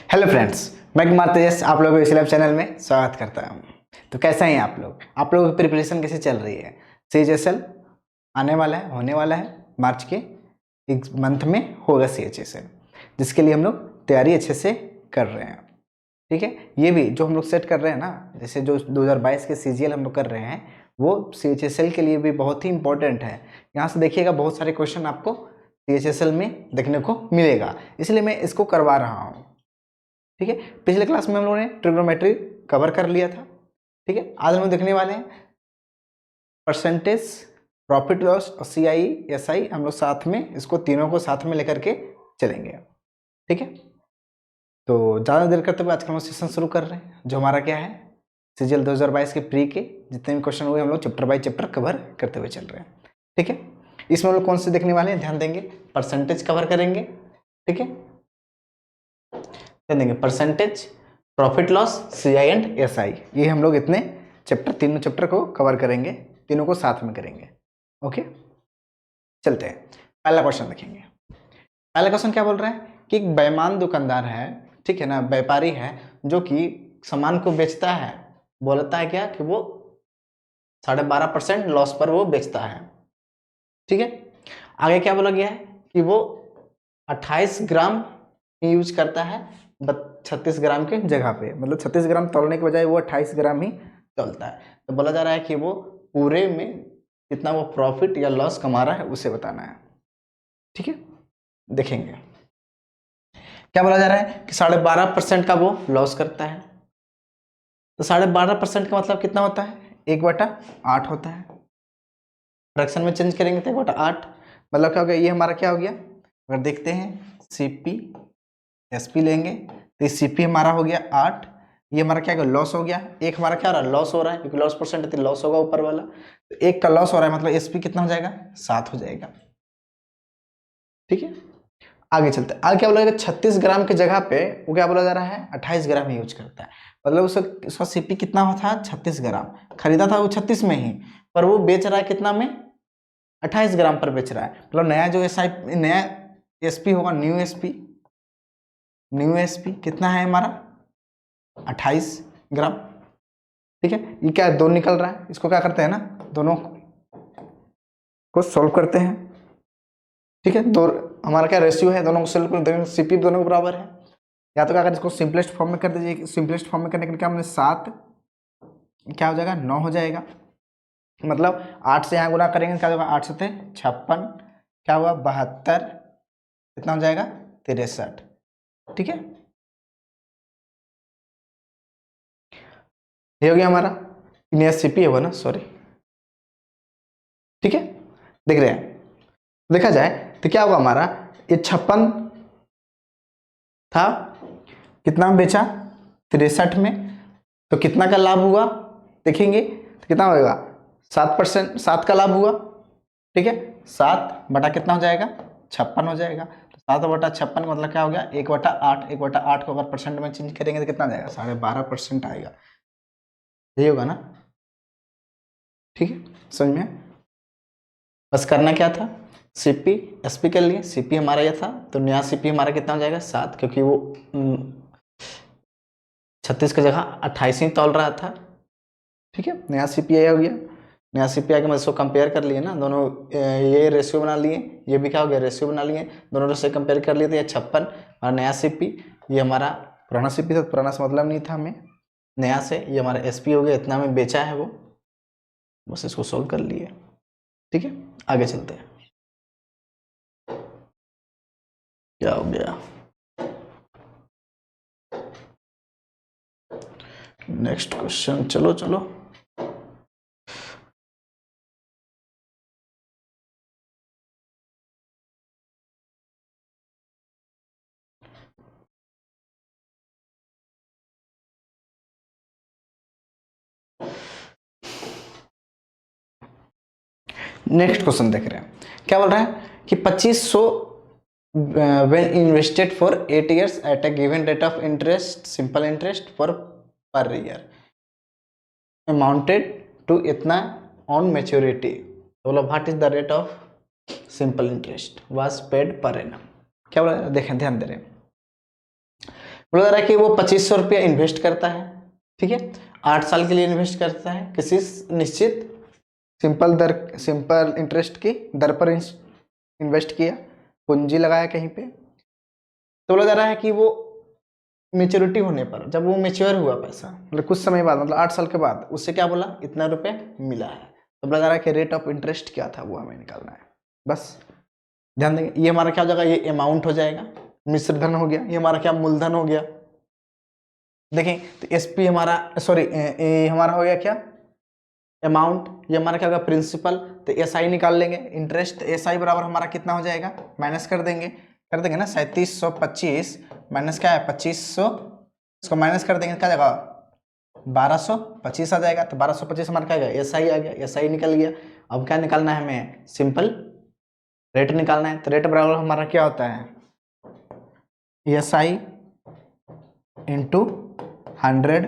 Hello friends, मैं कुमार तेजस आप लोगों को इस लैब चैनल में स्वागत करता हूं। तो कैसे हैं आप लोग? आप लोगों की प्रिपरेशन कैसे चल रही है? CHSL आने वाला है, होने वाला है मार्च के एक मंथ में होगा CHSL, जिसके लिए हम लोग तैयारी अच्छे से कर रहे हैं। ठीक है, ये भी जो हम लोग सेट कर रहे हैं ना, जैसे जो 2022 के CGL हम लोग कर रहे हैं, वो CHSL के लिए भी बहुत ही इंपॉर्टेंट है। यहाँ से देखिएगा, बहुत सारे क्वेश्चन आपको CHSL में देखने को मिलेगा, इसलिए मैं इसको करवा रहा हूँ। ठीक है, पिछले क्लास में हम लोगों ने ट्रिग्नोमेट्री कवर कर लिया था। ठीक है, आज हम लोग देखने वाले हैं परसेंटेज, प्रॉफिट लॉस और CI/SI। हम लोग साथ में इसको तीनों को साथ में लेकर के चलेंगे। ठीक है, तो ज़्यादा देर करते हुए आज का हम सेशन शुरू कर रहे हैं, जो हमारा क्या है, CGL 2022 के प्री के जितने भी क्वेश्चन हुए हम लोग चैप्टर बाय चैप्टर कवर करते हुए चल रहे हैं। ठीक है, इसमें हम लोग कौन से देखने वाले हैं, ध्यान देंगे। परसेंटेज कवर करेंगे। ठीक है, देंगे परसेंटेज, प्रॉफिट लॉस, CI/SI। ये हम लोग इतने चैप्टर, तीनों चैप्टर को कवर करेंगे, तीनों को साथ में करेंगे। ओके, चलते हैं, पहला क्वेश्चन देखेंगे। पहला क्वेश्चन क्या बोल रहा है कि एक बेईमान दुकानदार है, ठीक है ना, व्यापारी है, जो कि सामान को बेचता है, बोलता है क्या कि वो 12.5% लॉस पर वो बेचता है। ठीक है, आगे क्या बोला गया है कि वो 28 ग्राम यूज करता है 36 ग्राम के जगह पे, मतलब 36 ग्राम तोलने के बजाय वो 28 ग्राम ही तोलता है। तो बोला जा रहा है कि वो पूरे में कितना वो प्रॉफिट या लॉस कमा रहा है, उसे बताना है। ठीक है, देखेंगे क्या बोला जा रहा है कि 12.5% का वो लॉस करता है। तो 12.5% का मतलब कितना होता है, 1/8 होता है। फ्रैक्शन में चेंज करेंगे तो 1/8, मतलब क्या हो गया, ये हमारा क्या हो गया, अगर देखते हैं CP SP लेंगे तो CP हमारा हो गया 8, ये हमारा क्या होगा, लॉस हो गया। एक हमारा क्या हो रहा है, लॉस हो रहा है, क्योंकि लॉस परसेंट है तो लॉस होगा ऊपर वाला। तो एक का लॉस हो रहा है, मतलब SP कितना हो जाएगा, 7 हो जाएगा। ठीक है, आगे चलते हैं। आगे क्या बोला जाएगा, 36 ग्राम की जगह पे वो क्या बोला जा रहा है, 28 ग्राम यूज करता है। मतलब उसका CP कितना होता है, 36 ग्राम। खरीदा था वो 36 में ही, पर वो बेच रहा है कितना में, 28 ग्राम पर बेच रहा है। मतलब नया जो नया SP होगा, न्यू SP कितना है हमारा, 28 ग्राम। ठीक है, ये क्या है, 2 निकल रहा है, इसको क्या करते हैं ना, दोनों को सॉल्व करते हैं। ठीक है, दो हमारा क्या रेशियो है, दोनों को सॉल्व कर देंगे, CP दोनों के बराबर है। या तो क्या करें, इसको सिंपलेस्ट फॉर्म में कर दीजिए। सिंपलेस्ट फॉर्म में करने के लिए क्या हमने 7 क्या हो जाएगा, 9 हो जाएगा। मतलब 8 से यहाँ गुना करेंगे, क्या होगा, 8 से 56, क्या हुआ 72, कितना हो जाएगा 63। ठीक है, ये हो गया हमारा नया CP होगा ना, सॉरी। ठीक है, देख रहे हैं, देखा जाए तो क्या होगा हमारा, ये 56 था, कितना में बेचा, 63 में। तो कितना का लाभ हुआ देखेंगे, तो कितना होगा, 7%, 7 का लाभ हुआ। ठीक है, 7 बटा कितना हो जाएगा, 56 हो जाएगा। तो 7/56 का मतलब क्या हो गया, 1/8। 1/8 को अगर परसेंट में चेंज करेंगे तो कितना जाएगा, 12.5% आएगा। यही होगा ना। ठीक है, समझ में, बस करना क्या था, CP SP कर लिए। CP हमारा ये था, तो नया CP हमारा कितना हो जाएगा, 7, क्योंकि वो 36 की जगह 28 ही तौल रहा था। ठीक है, नया CP आया हो गया। नया CP आके मैं इसको कंपेयर कर लिए ना, दोनों ये रेशियो बना लिए, ये भी क्या हो गया, रेशियो बना लिए, दोनों रेशियो कंपेयर कर लिए, तो ये 56 और नया CP, ये हमारा पुराना CP था, पुराना से मतलब नहीं था हमें, नया से ये हमारा SP हो गया, इतना में बेचा है वो, बस इसको सोल्व कर लिए। ठीक है, आगे चलते हैं, क्या हो गया, नेक्स्ट क्वेश्चन, चलो चलो। नेक्स्ट क्वेश्चन देख रहे हैं, क्या बोल रहा है कि 2500 when invested for 8 years at a given rate of interest, simple interest for per year amounted to इतना on maturity, बोलो what is the rate of simple interest was paid per annum। क्या बोला, देखें ध्यान दे रहे हैं, बोला जा रहा है कि वो 2500 रुपया इन्वेस्ट करता है, ठीक है, 8 साल के लिए इन्वेस्ट करता है किसी निश्चित सिंपल इंटरेस्ट की दर पर इन्वेस्ट किया, पूंजी लगाया कहीं पे। तो बोला जा रहा है कि वो मेच्योरिटी होने पर, जब वो मेच्योर हुआ पैसा, मतलब कुछ समय बाद, मतलब 8 साल के बाद, उससे क्या बोला, इतना रुपए मिला है। तो बोला जा रहा है कि रेट ऑफ इंटरेस्ट क्या था वो हमें निकालना है। बस ध्यान देंगे, ये हमारा क्या हो जाएगा, ये अमाउंट हो जाएगा, मिश्र धन हो गया, ये हमारा क्या मूलधन हो गया। देखें तो एसपी हमारा, सॉरी ये हमारा हो गया क्या, अमाउंट, ये हमारा क्या होगा, प्रिंसिपल। तो एसआई निकाल लेंगे, इंटरेस्ट एसआई बराबर हमारा कितना हो जाएगा, माइनस कर देंगे ना, 3725 माइनस क्या है 2500, इसको माइनस कर देंगे, क्या जाएगा 1225 आ जाएगा। तो 1225 हमारा क्या आ गया, एसआई आ गया, एसआई निकल गया। अब क्या निकालना है हमें, सिंपल रेट निकालना है। तो रेट बराबर हमारा क्या होता है, एसआई इंटू 100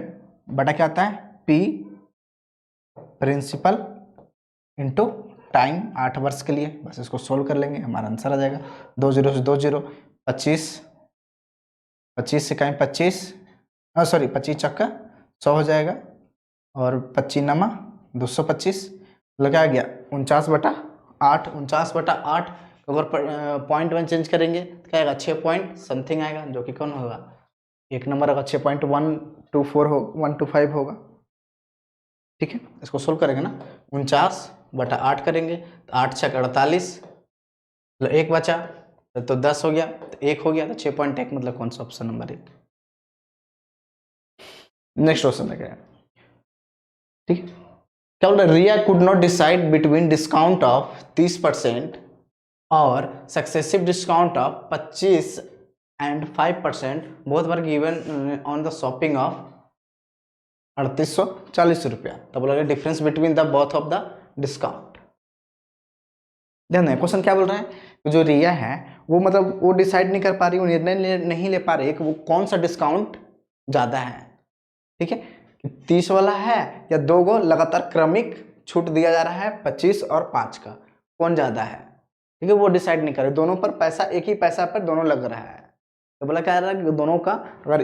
बटा क्या होता है, पी प्रिंसिपल इंटू टाइम, 8 वर्ष के लिए। बस इसको सोल्व कर लेंगे, हमारा आंसर आ जाएगा 2 0 से 2 0, 25 से कहीं 25, सॉरी 25 चक्का 100 हो जाएगा, और 25 नमा 225, मतलब क्या आ गया 49/8, 49/8। अगर पॉइंट 1 चेंज करेंगे तो क्या आएगा, 6 पॉइंट समथिंग आएगा, जो कि कौन होगा, एक नंबर होगा, 6.124 हो 125 होगा, ठीक है। इसको सोल्व करेंगे ना, 49/8 करेंगे तो 8 छक 48, मतलब 1 बचा, तो 10 हो गया, तो 1 हो गया, तो 6.1, मतलब कौन सा ऑप्शन नंबर 1। नेक्स्ट क्वेश्चन है क्या, ठीक है, क्या बोल रहा है, Riya could not decide between discount of 30% और successive discount of 25 and 5%, both were given on the shopping of 3840 रुपया। तो बोला difference between the both of the discount. ध्यान दें, क्वेश्चन क्या बोल रहा है, जो रिया है वो मतलब वो डिसाइड नहीं कर पा रही, वो निर्णय नहीं ले पा रही कि वो कौन सा डिस्काउंट ज़्यादा है, ठीक है, 30 वाला है या 2 गो लगातार क्रमिक छूट दिया जा रहा है 25 और 5 का, कौन ज़्यादा है, ठीक है, वो डिसाइड नहीं कर रहे, दोनों पर पैसा, एक ही पैसा पर दोनों लग रहा है। तो बोला क्या रहा है कि दोनों का अगर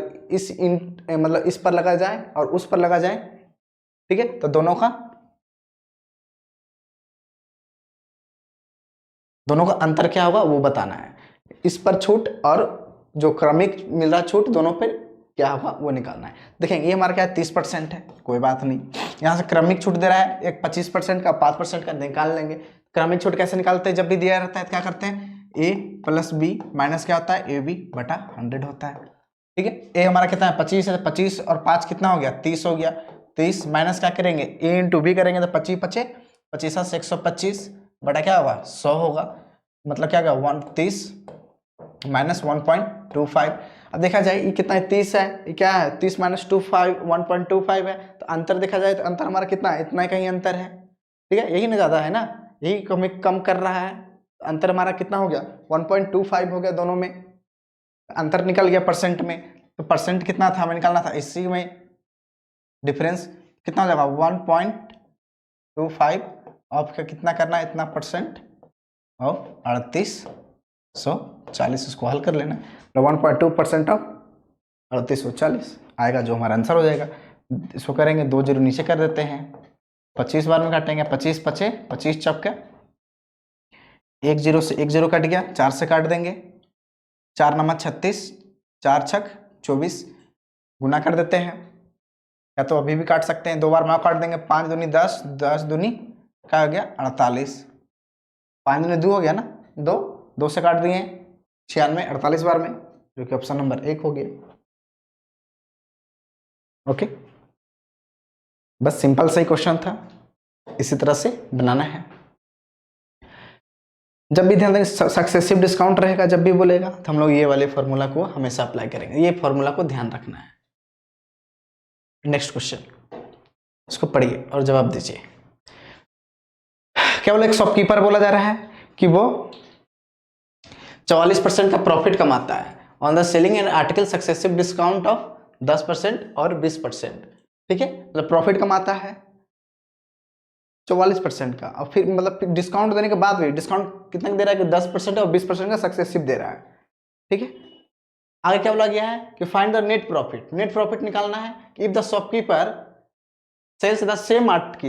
मतलब इस पर लगा जाए और उस पर लगा जाए, ठीक है, तो दोनों का अंतर क्या होगा वो बताना है, इस पर छूट और जो क्रमिक मिल रहा छूट, दोनों पर क्या होगा वो निकालना है। देखेंगे ये हमारा क्या है 30% है, कोई बात नहीं, यहाँ से क्रमिक छूट दे रहा है, एक 25% का 5% का निकाल लेंगे। क्रमिक छूट कैसे निकालते हैं, जब भी दिया रहता है तो क्या करते हैं, a + b माइनस क्या होता है, AB/100 होता है, ठीक है। a हमारा कितना है 25 है, 25 और 5 कितना हो गया 30 हो गया, 30 माइनस क्या करेंगे a × b करेंगे तो 25 25 25 से 125 बटा क्या होगा 100 होगा, मतलब क्या होगा 130 माइनस 1.25। अब देखा जाए ये कितना है 30 है, ये क्या है 30 माइनस 25 1.25 है, तो अंतर देखा जाए तो अंतर हमारा कितना है, इतना कहीं अंतर है, ठीक है, यही ना ज़्यादा है ना, यही हमें कम कर रहा है, अंतर हमारा कितना हो गया 1.25 हो गया, दोनों में अंतर निकल गया परसेंट में। तो परसेंट कितना था हमें निकालना था, इसी में डिफरेंस कितना हो जाएगा 1.25 ऑफ का कितना करना है, इतना परसेंट ऑफ 3840, इसको हल कर लेना, 1.2% ऑफ 3840 आएगा, जो हमारा आंसर हो जाएगा। इसको करेंगे 2 0 नीचे कर देते हैं, 25 बार में काटेंगे, 25 पचे 25 चौके 1 0 से 1 0 कट गया, 4 से काट देंगे, 4 नंबर 36, 4 छक 24, गुना कर देते हैं, या तो अभी भी काट सकते हैं, 2 बार में काट देंगे, 5 दूनी 10, 10 दूनी क्या हो गया 48, 5 दूनी 2 हो गया ना, 2 2 से काट दिए 96, 48 बार में, जो कि ऑप्शन नंबर 1 हो गया। ओके, बस सिंपल सा ही क्वेश्चन था, इसी तरह से बनाना है। जब भी ध्यान दें सक्सेसिव डिस्काउंट रहेगा, जब भी बोलेगा तो हम लोग ये वाले फॉर्मूला को हमेशा अप्लाई करेंगे, ये फॉर्मूला को ध्यान रखना है। नेक्स्ट क्वेश्चन, इसको पढ़िए और जवाब दीजिए। क्या बोला, एक शॉपकीपर बोला जा रहा है कि वो 44% का प्रॉफिट कमाता है on the selling an article successive discount of 10% और 20%, ठीक है, मतलब प्रॉफिट कमाता है 44% का, और फिर मतलब डिस्काउंट देने के बाद भी डिस्काउंट कितना दे रहा है कि 10% और 20% का सक्सेसिव दे रहा है, ठीक है। आगे क्या बोला गया है कि find the net profit. Net profit निकालना है कि if the shopkeeper sells the same article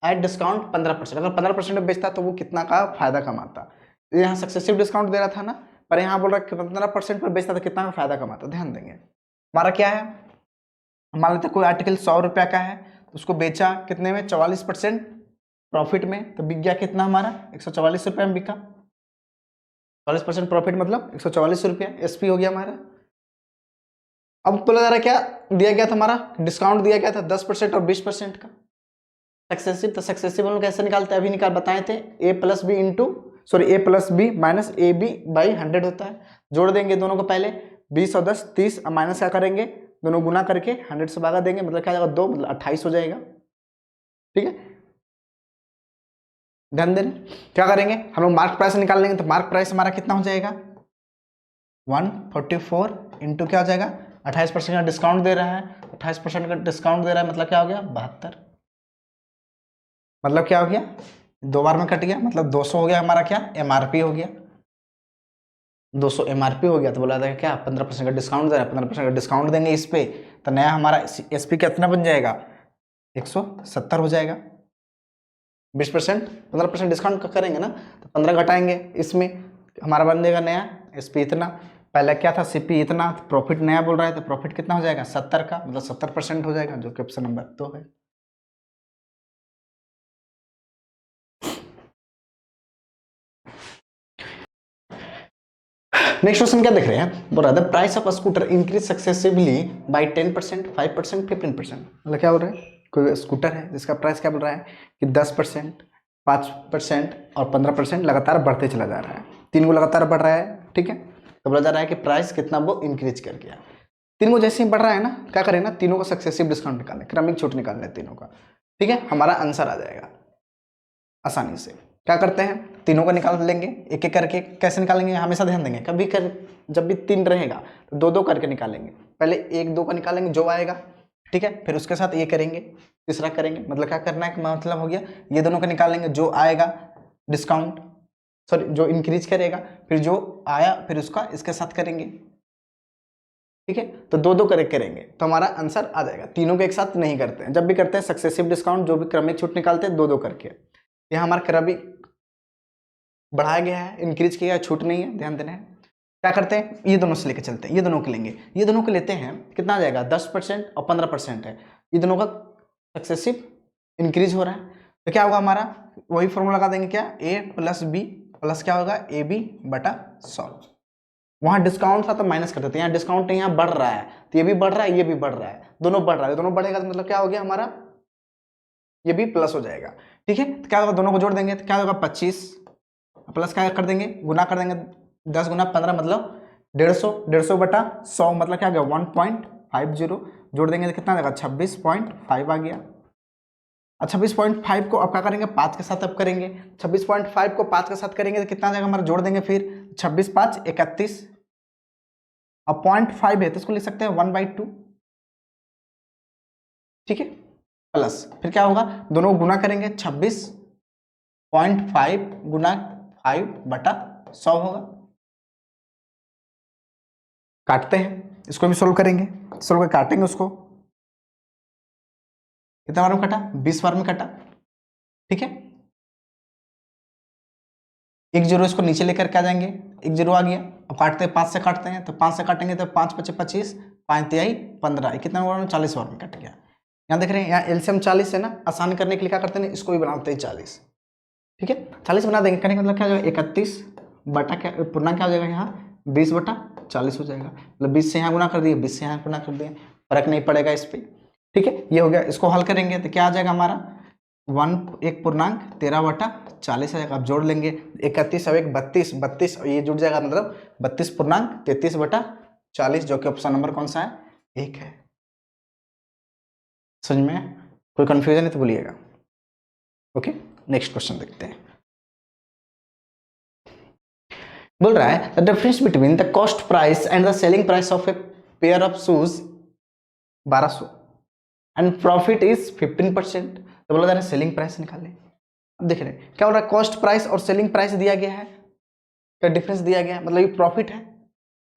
at discount 15%, अगर 15% में बेचता तो वो कितना का फायदा कमाता। यहाँ सक्सेसिव डिस्काउंट दे रहा था ना, पर यहाँ बोल रहा है 15% पर बेचता तो कितना का फायदा कमाता। ध्यान देंगे हमारा क्या है, मान लेते कोई आर्टिकल 100 रुपया का है तो उसको बेचा कितने में, 44% प्रॉफिट में, तो बिक गया कितना हमारा 144 रुपये में बिका। 40% प्रॉफिट मतलब 144 रुपया एसपी हो गया हमारा। अब बोला जा रहा है क्या दिया गया था हमारा, डिस्काउंट दिया गया था 10% और 20% का। सक्सेसिव, तो सक्सेसिव हम लोग कैसे निकालते हैं, अभी निकाल बताए थे, A plus B minus A B by 100 होता है। जोड़ देंगे दोनों को पहले, 20 और 10 30, अब माइनस क्या करेंगे, दोनों गुना करके 100 से भागा देंगे, मतलब क्या जाएगा 2, मतलब 28 हो जाएगा। ठीक है, ध्यान देना क्या करेंगे हम लोग, मार्क प्राइस निकाल लेंगे। तो मार्क प्राइस हमारा कितना हो जाएगा 144 इंटू क्या हो जाएगा 28% का डिस्काउंट दे रहा है, 28% का डिस्काउंट दे रहा है, मतलब क्या हो गया 72, मतलब क्या हो गया 2 बार में कट गया, मतलब 200 हो गया हमारा क्या एमआरपी हो गया, 200 एमआरपी हो गया। तो बोला था क्या 15% का डिस्काउंट दे रहा है, 15% का डिस्काउंट देंगे इस पे, तो नया हमारा एसपी कितना बन जाएगा 170 हो जाएगा। 20% 15% डिस्काउंट करेंगे ना, तो 15 घटाएंगे इसमें, हमारा बन जाएगा नया एसपी इतना। पहले क्या था सीपी इतना, तो प्रॉफिट नया बोल रहा है, तो प्रॉफिट कितना हो जाएगा 70 का, मतलब 70% हो जाएगा, जो कि ऑप्शन नंबर 2 है। नेक्स्ट क्वेश्चन क्या देख रहे हैं, बोल रहा है the price of scooter increase successively by 10%, 5%, 15%। मतलब क्या बोल रहा है, कोई स्कूटर है जिसका प्राइस क्या बोल रहा है कि 10%, 5% और 15% लगातार बढ़ते चला जा रहा है, तीन को लगातार बढ़ रहा है। ठीक है, तो बोला जा रहा है कि प्राइस कितना वो इंक्रीज कर गया। तीन को जैसे ही बढ़ रहा है ना, क्या करें ना, तीनों का सक्सेसिव डिस्काउंट निकालें, क्रमिक छूट निकालने तीनों का। ठीक है, हमारा आंसर आ जाएगा आसानी से। क्या करते हैं, तीनों को निकाल लेंगे एक एक करके। कैसे निकालेंगे, हमेशा ध्यान देंगे, कभी कर जब भी 3 रहेगा तो 2-2 करके निकालेंगे। पहले 1-2 का निकालेंगे जो आएगा, ठीक है, फिर उसके साथ ये करेंगे, तीसरा करेंगे। मतलब क्या करना है, मतलब हो गया ये दोनों का निकालेंगे जो आएगा डिस्काउंट, सॉरी जो इंक्रीज करेगा, फिर जो आया फिर उसका इसके साथ करेंगे। ठीक है, तो 2-2 करके करेंगे तो हमारा आंसर आ जाएगा। तीनों के एक साथ नहीं करते हैं, जब भी करते हैं सक्सेसिव डिस्काउंट जो भी क्रमिक छूट निकालते हैं 2-2 करके। यहाँ हमारा क्रमिक बढ़ाया गया है, इंक्रीज किया है, छूट नहीं है, ध्यान देना है। क्या करते हैं, ये दोनों से लेके चलते हैं, ये दोनों के लेंगे, ये दोनों को लेते हैं, कितना आ जाएगा 10% और 15% है, ये दोनों का सक्सेसिव इंक्रीज हो रहा है। तो क्या होगा हमारा, वही फॉर्मूला लगा देंगे, क्या ए प्लस बी प्लस क्या होगा ए बी बटा 100। वहां डिस्काउंट था तो माइनस कर देते हैं, यहाँ डिस्काउंट नहीं, यहाँ बढ़ रहा है, तो ये भी बढ़ रहा है ये भी बढ़ रहा है, दोनों बढ़ रहा है, दोनों बढ़ेगा तो मतलब क्या हो गया हमारा, ये भी प्लस हो जाएगा। ठीक है, तो क्या होगा, दोनों को जोड़ देंगे तो क्या होगा 25, प्लस क्या कर देंगे गुना कर देंगे, 10 गुना 15 मतलब 150, 150 बटा 100 मतलब क्या आ गया 1.50, जोड़ देंगे तो कितना आ जाएगा 26.5 आ गया। 26.5 को अब क्या करेंगे 5 के साथ अब करेंगे, 26.5 को 5 के साथ करेंगे तो कितना आ जाएगा हमारा, जोड़ देंगे फिर 26 5 31, अब 0.5 है तो इसको लिख सकते हैं 1/2। ठीक है, प्लस फिर क्या होगा, दोनों को गुना करेंगे, 26.5 गुना 5 बटा 100 होगा। काटते हैं, इसको भी सोल्व करेंगे, सोल्व कर काटेंगे उसको, कितना बार में कटा 20 बार में कटा। ठीक है, एक जीरो इसको नीचे लेकर के आ जाएंगे, एक जीरो आ गया। अब काटते हैं 5 से काटते हैं, तो 5 से काटेंगे तो 5 5 25, 5 तिहाई 15, कितना बार में 40 बार में कट गया। यहाँ देख रहे हैं, यहाँ एलसीएम 40 है ना, आसान करने के लिए क्या करते हैं इसको भी बनाते हैं 40। ठीक है, 40 बना देंगे, करने का मतलब क्या हो जाएगा 31 बटा क्या पूर्णांक क्या हो जाएगा यहाँ 20 बटा 40 हो जाएगा, मतलब 20 से यहाँ गुना कर दिए 20 से यहाँ गुना कर दिए, फर्क नहीं पड़ेगा इस पर। ठीक है, ये हो गया, इसको हल करेंगे तो क्या आ जाएगा हमारा 1 पूर्णांक 13 बटा 40 आ जाएगा। अब जोड़ लेंगे 31 और 1 32, 32 और ये जुड़ जाएगा, मतलब 32 पूर्णांक 33 बटा 40, जो कि ऑप्शन नंबर कौन सा है 1 है। समझ में, कोई कंफ्यूजन है तो बोलिएगा। ओके, नेक्स्ट क्वेश्चन देखते हैं। बोल रहा है the difference between the cost price and the selling price of a pair of shoes 1200 and profit is 15%। तो बोला जा रहा है सेलिंग प्राइस निकालें। अब देख रहे हैं क्या बोल रहा है, कॉस्ट प्राइस और सेलिंग प्राइस दिया गया है, क्या डिफरेंस दिया गया है, मतलब ये प्रॉफिट है,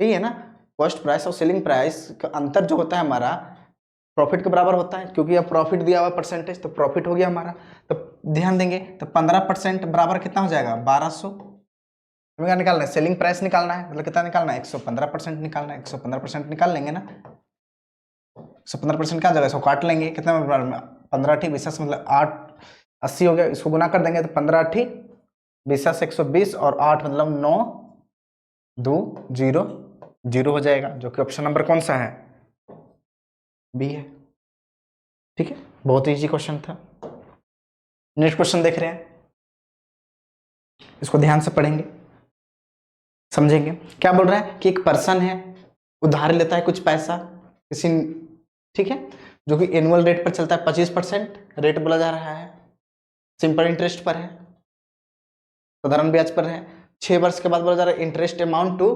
यही है ना, कॉस्ट प्राइस और सेलिंग प्राइस का अंतर जो होता है हमारा प्रॉफिट के बराबर होता है, क्योंकि अब प्रॉफिट दिया हुआ परसेंटेज, तो प्रॉफिट हो गया हमारा। तो ध्यान देंगे तो 15% बराबर कितना हो जाएगा 1200। हमें क्या निकालना है, सेलिंग प्राइस निकालना है, मतलब कितना निकालना है 115% निकालना है। 115% निकाल लेंगे ना, 115% क्या जाएगा, इसको काट लेंगे, कितना 15 ठी 20 मतलब 8 80 हो गया। इसको गुना कर देंगे तो 15 ठी 20 120 और 8 मतलब 9 2 0 0 हो जाएगा, जो कि ऑप्शन नंबर कौन सा है, बी है। ठीक है, बहुत इजी क्वेश्चन था। नेक्स्ट क्वेश्चन देख रहे हैं, इसको ध्यान से पढ़ेंगे समझेंगे। क्या बोल रहा है कि एक पर्सन है, उधार लेता है कुछ पैसा किसी, ठीक है, जो कि एनुअल रेट पर चलता है, 25% रेट बोला जा रहा है, सिंपल इंटरेस्ट पर है, साधारण ब्याज पर है। 6 वर्ष के बाद बोला जा रहा है इंटरेस्ट अमाउंट टू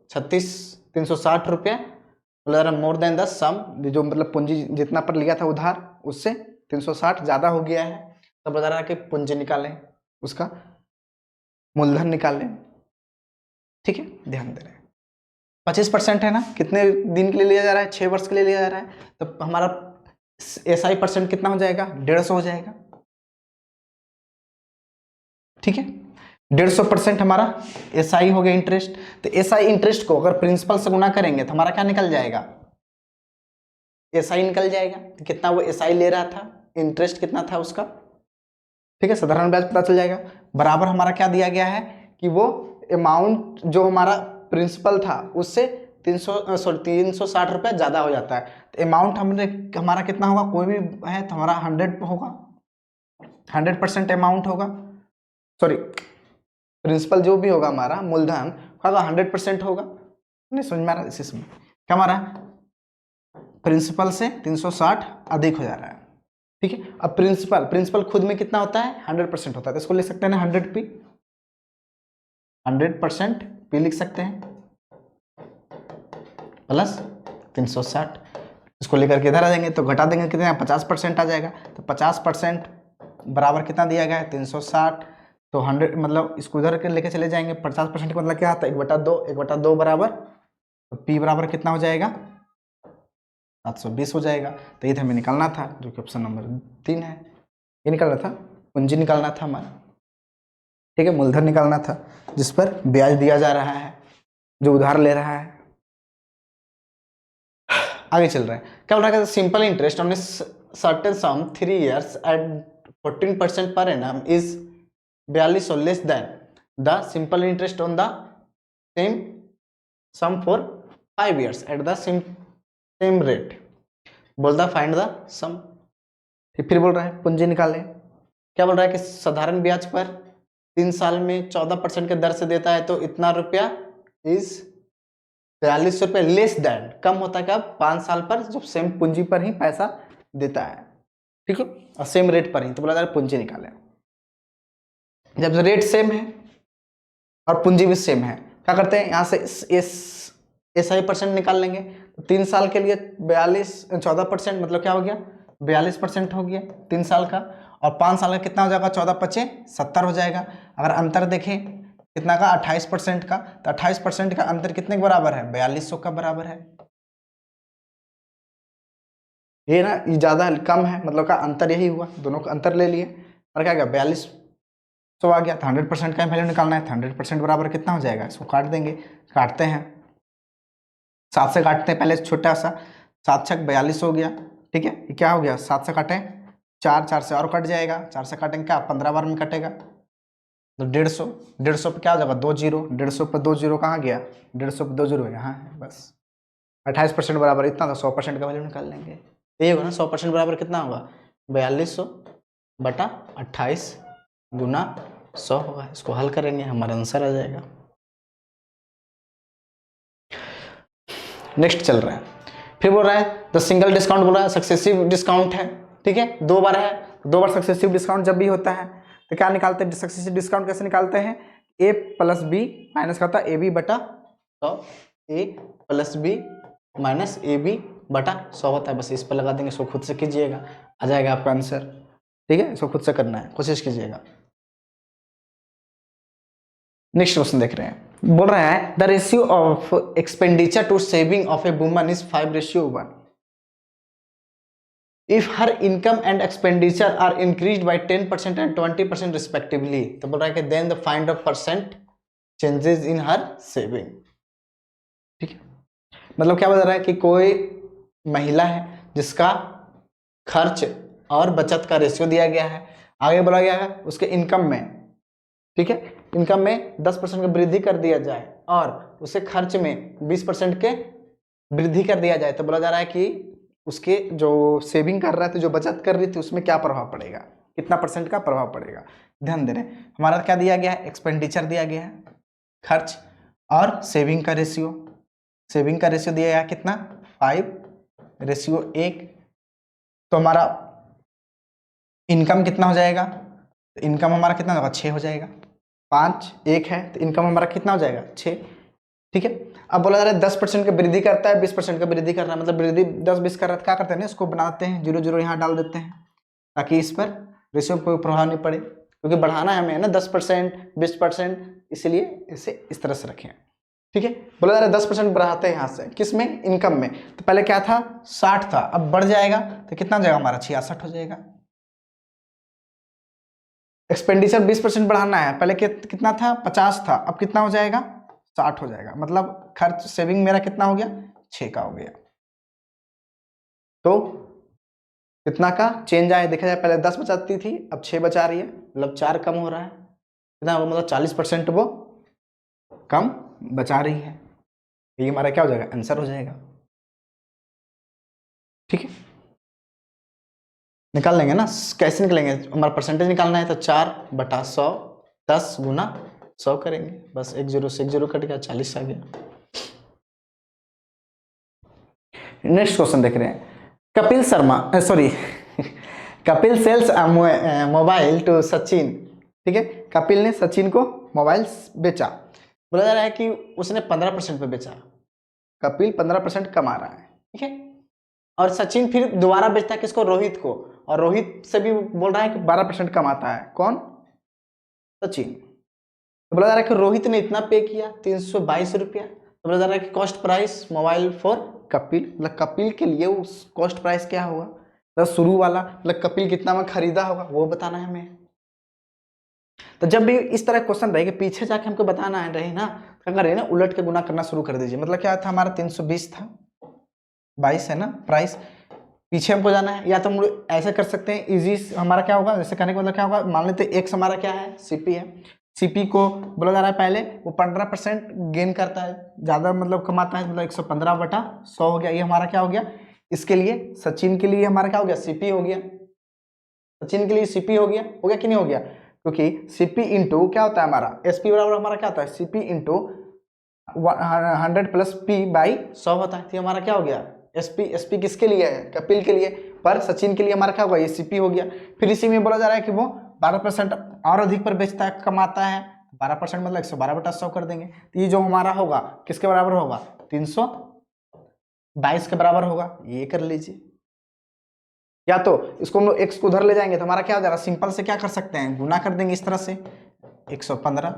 36,360 रुपया, बोला जा रहा है मोर देन द सम, जो मतलब पूंजी जितना पर लिया था उधार उससे 360 ज्यादा हो गया है। तो बोला जा रहा है कि पूंजी निकालें, उसका मूलधन निकालें। ठीक है, ध्यान दे रहे हैं 25% है ना, कितने दिन के लिए लिया जा रहा है, 6 वर्ष के लिए लिया जा रहा है, तो हमारा SI परसेंट कितना हो जाएगा 150 हो जाएगा। ठीक है, 150% हमारा SI हो गया इंटरेस्ट। तो SI इंटरेस्ट को अगर प्रिंसिपल से गुना करेंगे तो हमारा क्या निकल जाएगा, SI निकल जाएगा। तो कितना वो SI ले रहा था, इंटरेस्ट कितना था उसका, ठीक है, साधारण ब्याज पता चल जाएगा। बराबर हमारा क्या दिया गया है कि वो अमाउंट जो हमारा प्रिंसिपल था उससे 360 रुपया ज्यादा हो जाता है। तो अमाउंट हमारा कितना होगा, कोई भी है तो हमारा 100 होगा, 100% अमाउंट होगा, सॉरी प्रिंसिपल जो भी होगा हमारा मूलधन होगा 100% होगा। नहीं समझ में आ रहा, इसी समय क्या हमारा प्रिंसिपल से 360 अधिक हो जा रहा है। ठीक है, अब प्रिंसिपल खुद में कितना होता है 100% होता है, तो इसको लिख सकते हैं ना 100p, 100% p लिख सकते हैं प्लस 360, इसको लेकर के इधर आ जाएंगे तो घटा देंगे कितना 50% आ जाएगा। तो 50% बराबर कितना दिया गया है 360, तो 100 मतलब इसको इधर के लेके चले जाएंगे, 50% का मतलब क्या आता है 1/2 बराबर, तो p बराबर कितना हो जाएगा 720 हो जाएगा। तो ये हमें निकालना था, जो कि ऑप्शन नंबर 3 है, ये निकालना था, पूंजी निकालना था हमारा। ठीक है, मूलधन निकालना था जिस पर ब्याज दिया जा रहा है, जो उधार ले रहा है। आगे चल रहा है, क्या बोल रहा है, simple interest on certain sum 3 years at 14% per annum is 42 less than the simple interest on the same sum for 5 years at the same rate, बोलता फाइंड द सम। फिर बोल रहा है पूंजी निकालें। क्या बोल रहा है कि साधारण ब्याज पर 3 साल में 14% के दर से देता है, तो इतना रुपया इज 42 रुपये लेस दैन, कम होता है कब 5 साल पर, जब सेम पूंजी पर ही पैसा देता है। ठीक है, और सेम रेट पर ही, तो बोला जा रहा है पूंजी निकालें। जब रेट सेम है और पूंजी भी सेम है, क्या करते हैं यहाँ से SI परसेंट निकाल लेंगे। तो 3 साल के लिए 14% मतलब क्या हो गया 42% हो गया 3 साल का, और 5 साल का कितना हो जाएगा 14×5 70 हो जाएगा। अगर अंतर देखें कितना का 28% का, तो 28% का अंतर कितने के बराबर है 4200 का बराबर है। ये ना ये ज्यादा कम है, मतलब का अंतर यही हुआ, दोनों का अंतर ले लिए और क्या गया 4200 आ गया। तो 100% का वैल्यू निकालना है, तो 100% बराबर कितना हो जाएगा, इसको काट देंगे, काटते हैं 7 से काटते हैं पहले छोटा सा, 7 छक 42 हो गया। ठीक है, ये क्या हो गया 7 से काटें 4, 4 से और कट जाएगा, 4 से काटेंगे क्या 15 बार में कटेगा, तो 150 पे क्या हो जाएगा 2 जीरो, 150 पे 2 जीरो कहाँ गया, 150 पे 2 जीरो यहाँ है बस। 28% बराबर इतना, तो 100% का वैल्यू निकाल लेंगे। ये होगा ना 100% बराबर कितना होगा 4200 बटा 28 गुना 100 होगा। इसको हल करेंगे हमारा आंसर आ जाएगा। नेक्स्ट चल रहा है, फिर बोल रहा है द सिंगल डिस्काउंट, बोल रहा है सक्सेसिव डिस्काउंट है। ठीक है, 2 बार है, 2 बार सक्सेसिव डिस्काउंट जब भी होता है तो क्या निकालते हैं, सक्सेसिव डिस्काउंट कैसे निकालते हैं, A + B माइनस करता है AB बटा 100, A + B माइनस AB बटा 100 होता है, बस इस पर लगा देंगे, इसको खुद से कीजिएगा आ जाएगा आपका आंसर। ठीक है, इसको खुद से करना है, कोशिश कीजिएगा। नेक्स्ट क्वेश्चन देख रहे हैं, बोल रहा है the ratio of expenditure to saving of a woman is 5:1 if her income and expenditure are increase by 10% and 20% respectively. तो बोल रहा है कि then the find of percent changes in her saving. ठीक है, मतलब क्या बता रहा है कि कोई महिला है जिसका खर्च और बचत का रेशियो दिया गया है, आगे बोला गया है उसके इनकम में, ठीक है, इनकम में 10% की वृद्धि कर दिया जाए और उसे खर्च में 20% के वृद्धि कर दिया जाए, तो बोला जा रहा है कि उसके जो सेविंग कर रहा है, तो जो बचत कर रही थी उसमें क्या प्रभाव पड़ेगा, कितना परसेंट का प्रभाव पड़ेगा। ध्यान दे रहे हैं, हमारा क्या दिया गया है, एक्सपेंडिचर दिया गया है, खर्च और सेविंग का रेशियो। सेविंग का रेशियो दिया गया कितना, 5:1। तो हमारा इनकम कितना हो जाएगा, तो इनकम हमारा कितना होगा, 6 हो जाएगा। 5 1 है तो इनकम हमारा कितना हो जाएगा, 6। ठीक है, अब बोला जा रहा है 10% की वृद्धि करता है, 20% का वृद्धि कर रहा है, मतलब वृद्धि 10-20 कर रहा है, तो क्या करते हैं ना, इसको बनाते हैं 0-0 यहाँ डाल देते हैं ताकि इस पर रेशियो पर कोई प्रभाव नहीं पड़े, क्योंकि बढ़ाना है हमें ना 10% 20%, इसलिए इसे इस तरह से रखें। ठीक है, बोला जा रहा है 10% बढ़ाते हैं यहाँ से, किस में, इनकम में। तो पहले क्या था, 60 था, अब बढ़ जाएगा तो कितना हो जाएगा हमारा, 66 हो जाएगा। एक्सपेंडिचर 20% बढ़ाना है, पहले कितना था, 50 था, अब कितना हो जाएगा, 60 हो जाएगा, मतलब खर्च सेविंग मेरा कितना हो गया, 6 का हो गया। तो कितना का चेंज आया, देखा जाए पहले 10 बचाती थी, अब 6 बचा रही है, मतलब 4 कम हो रहा है, कितना, मतलब 40% वो कम बचा रही है। ये हमारा क्या हो जाएगा, आंसर हो जाएगा। ठीक है, निकाल लेंगे ना, कैसे निकलेंगे, हमारा परसेंटेज निकालना है तो 4/100 10 गुना 100 करेंगे, बस 1 0 से 1 0 कट गया, 40 आ गया। नेक्स्ट क्वेश्चन देख रहे हैं, Kapil Sharma sorry Kapil sells mobile to Sachin. ठीक है, कपिल ने सचिन को मोबाइल बेचा, बोला जा रहा है कि उसने 15% पे बेचा, कपिल 15% कमा रहा है। ठीक है, और सचिन फिर दोबारा बेचता है किसको, रोहित को, और रोहित से भी बोल रहा है कि 12% कमाता है, कौन, सचिन। तो बोला जा रहा है कि रोहित ने इतना पे किया 322 रुपया, तो बोला जा रहा है कि cost price mobile for Kapil, मतलब कपिल के लिए उस कॉस्ट प्राइस क्या होगा, तो शुरू वाला, मतलब कपिल कितना में खरीदा होगा वो बताना है हमें। तो जब भी इस तरह क्वेश्चन रहेगा पीछे जाके हमको बताना है रहे ना, क्या करें ना, उलट के गुना करना शुरू कर दीजिए। मतलब क्या था, हमारा 320 था, 22 है ना प्राइस, पीछे हमको जाना है, या तो हम लोग ऐसे कर सकते हैं इजी, हमारा क्या होगा, जैसे करने का मतलब क्या होगा, मान लेते हैं एक्स हमारा क्या है, सीपी है, सीपी को बोला जा रहा है पहले वो 15% गेन करता है, ज्यादा मतलब कमाता है, मतलब 115/100 हो गया, ये हमारा क्या हो गया, इसके लिए सचिन के लिए हमारा क्या हो गया, सीपी हो गया, सचिन के लिए सीपी हो गया कि नहीं हो गया, क्योंकि सीपी इंटू क्या होता है हमारा, एसपी बराबर हमारा क्या होता है, CP into 100 plus P by 100 होता है, तो हमारा क्या हो गया, एसपी, एसपी किसके लिए है, कपिल के लिए, पर सचिन के लिए हमारा क्या होगा, ये सीपी हो गया। फिर इसी में बोला जा रहा है कि वो 12% और अधिक पर बेचता है, कमाता है, 12% मतलब 112/100 कर देंगे, तो ये जो हमारा होगा किसके बराबर होगा, 322 के बराबर होगा, ये कर लीजिए। या तो इसको हम लोग एक्स को उधर ले जाएंगे तो हमारा क्या हो जाएगा, सिंपल से क्या कर सकते हैं, गुना कर देंगे इस तरह से, 115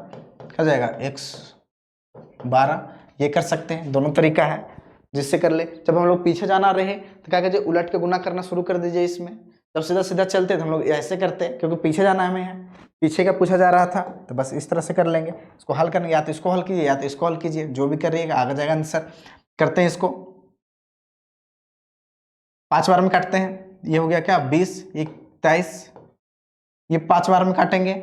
क्या जाएगा, x12, ये कर सकते हैं, दोनों तरीका है जिससे कर ले। जब हम लोग पीछे जाना रहे तो क्या कीजिए, उलट के गुना करना शुरू कर दीजिए इसमें, जब सीधा सीधा चलते तो हम लोग ऐसे करते हैं, क्योंकि पीछे जाना हमें है, पीछे का पूछा जा रहा था, तो बस इस तरह से कर लेंगे। इसको हल करने, या तो इसको हल कीजिए या तो इसको हल कीजिए, जो भी करिएगा आगे जाएगा आंसर। करते हैं इसको, 5 बार में काटते हैं, ये हो गया क्या, 20 23, ये 5 बार में काटेंगे,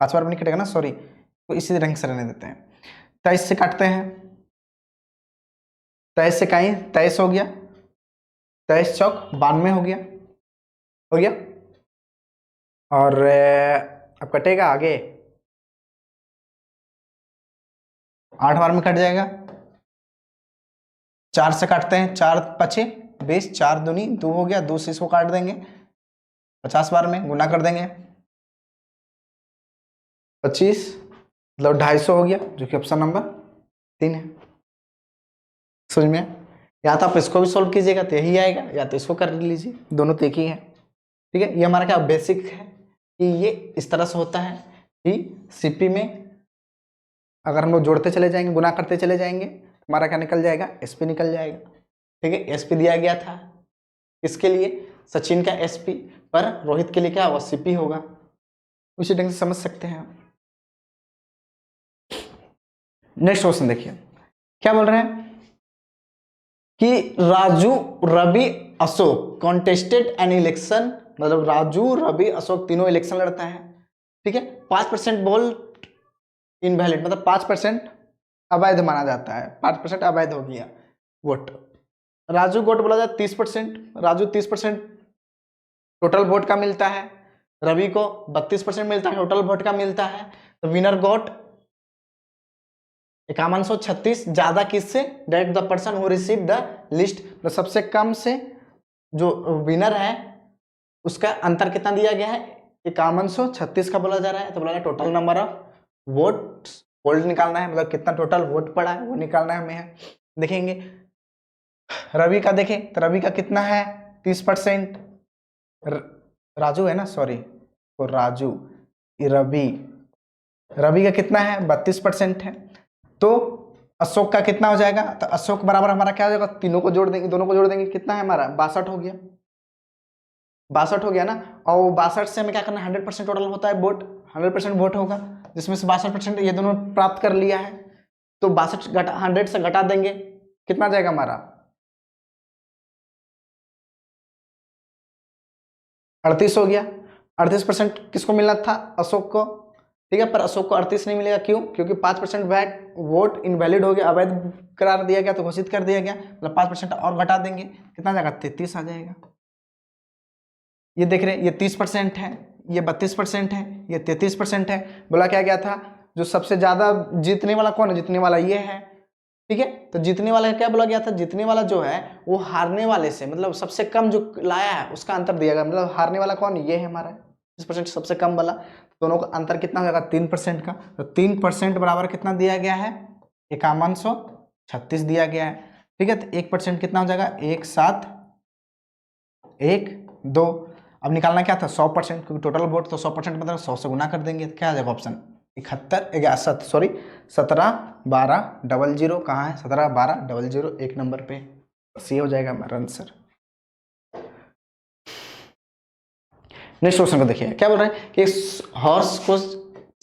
5 बार में नहीं कटेगा ना, सॉरी, तो इसी रंग से रहने देते हैं। 23 से काटते हैं, 23 से कहीं 23 हो गया, 23 चौक 92 हो गया, हो गया। और अब कटेगा आगे, 8 बार में कट जाएगा, 4 से काटते हैं, 4 5 20, 4 दूनी 2 हो गया, 2 से इसको काट देंगे, 50 बार में गुना कर देंगे, 25 मतलब 250 हो गया, जो कि ऑप्शन नंबर 3 है। समझ में, या तो आप इसको भी सोल्व कीजिएगा तो यही आएगा, या तो इसको कर लीजिए, दोनों तो एक ही है। ठीक है, ये हमारा क्या बेसिक है कि ये इस तरह से होता है कि सीपी में अगर हम लोग जोड़ते चले जाएंगे, गुना करते चले जाएंगे, हमारा क्या निकल जाएगा, एसपी निकल जाएगा। ठीक है, एसपी दिया गया था इसके लिए सचिन का एसपी, पर रोहित के लिए क्या होगा, सीपी होगा। उसी ढंग से समझ सकते हैं। नेक्स्ट क्वेश्चन देखिए क्या बोल रहे हैं कि Raju Ravi Ashok contested an election, मतलब राजू रवि अशोक तीनों इलेक्शन लड़ता है। ठीक है, 5% वोट इनवैलिड, मतलब 5% अवैध माना जाता है, 5% अवैध हो गया वोट। राजू वोट बोला जाए 30%, राजू 30% टोटल वोट का मिलता है, रवि को 32% मिलता है टोटल वोट का मिलता है। तो विनर गोट 5136, ज्यादा किससे, that the person who receive the list, तो सबसे कम से जो विनर है उसका अंतर कितना दिया गया है, 5136 का बोला जा रहा है। तो बोला जाए टोटल नंबर ऑफ वोट पोल निकालना है, मतलब कितना टोटल वोट पड़ा है वो निकालना है हमें। देखेंगे रवि का, देखें तो रवि का कितना है 30%, राजू है ना, सॉरी, तो राजू, रवि, रवि का कितना है 32% है। तो अशोक का कितना हो जाएगा, तो अशोक बराबर हमारा क्या हो जाएगा, तीनों को जोड़ देंगे, दोनों को जोड़ देंगे, कितना है हमारा 62 हो गया, 62 हो गया ना। और 62 से हमें क्या करना है, 100% टोटल होता है वोट, 100% वोट होगा, जिसमें से 62% ये दोनों प्राप्त कर लिया है। तो 62 घटा 100 से घटा देंगे, कितना जाएगा हमारा 38 हो गया। 38% किसको मिलना था, अशोक को। ठीक है, पर अशोक को 38 नहीं मिलेगा, क्यों, क्योंकि 5% वोट इनवैलिड हो गया, अवैध करार दिया गया, तो घोषित कर दिया गया, मतलब 5% और घटा देंगे, कितना जाएगा 33 आ जाएगा। ये देख रहे हैं, ये 30% है, ये 32% है, ये 33% है। बोला क्या गया था, जो सबसे ज्यादा जीतने वाला कौन है, जीतने वाला ये है। ठीक है, तो जीतने वाला क्या बोला गया था, जीतने वाला जो है वो हारने वाले से, मतलब सबसे कम जो लाया है उसका अंतर दिया गया, मतलब हारने वाला कौन, ये है हमारा 30% सबसे कम वाला। दोनों का अंतर कितना हो जाएगा 3% का, तो 3% बराबर कितना दिया गया है, 5136 दिया गया है। ठीक है, तो 1% कितना हो जाएगा, 1712। अब निकालना क्या था 100%, क्योंकि टोटल वोट तो 100% मतलब 100 से गुना कर देंगे, तो क्या आ जाएगा ऑप्शन 71 सॉरी 171200, कहाँ है 171200 एक नंबर पे, सी हो जाएगा हमारा आंसर। नेक्स्ट क्वेश्चन को देखिए क्या बोल रहे हैं कि हॉर्स को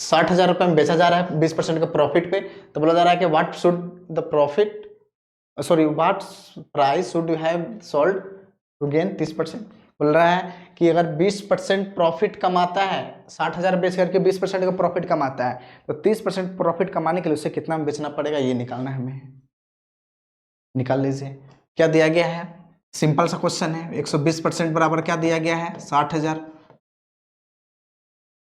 60,000 रुपये में बेचा जा रहा है 20% का प्रॉफिट पे। तो बोला जा रहा है कि what should the profit, sorry what price should you have sold to gain 30%। बोल रहा है कि अगर 20% प्रॉफिट कमाता है, 60,000 बेच करके 20% का प्रॉफिट कमाता है, तो 30% प्रॉफिट कमाने के लिए उसे कितना में बेचना पड़ेगा, ये निकालना है हमें। निकाल लीजिए क्या दिया गया है, सिंपल सा क्वेश्चन है। 120% बराबर क्या दिया गया है 60,000,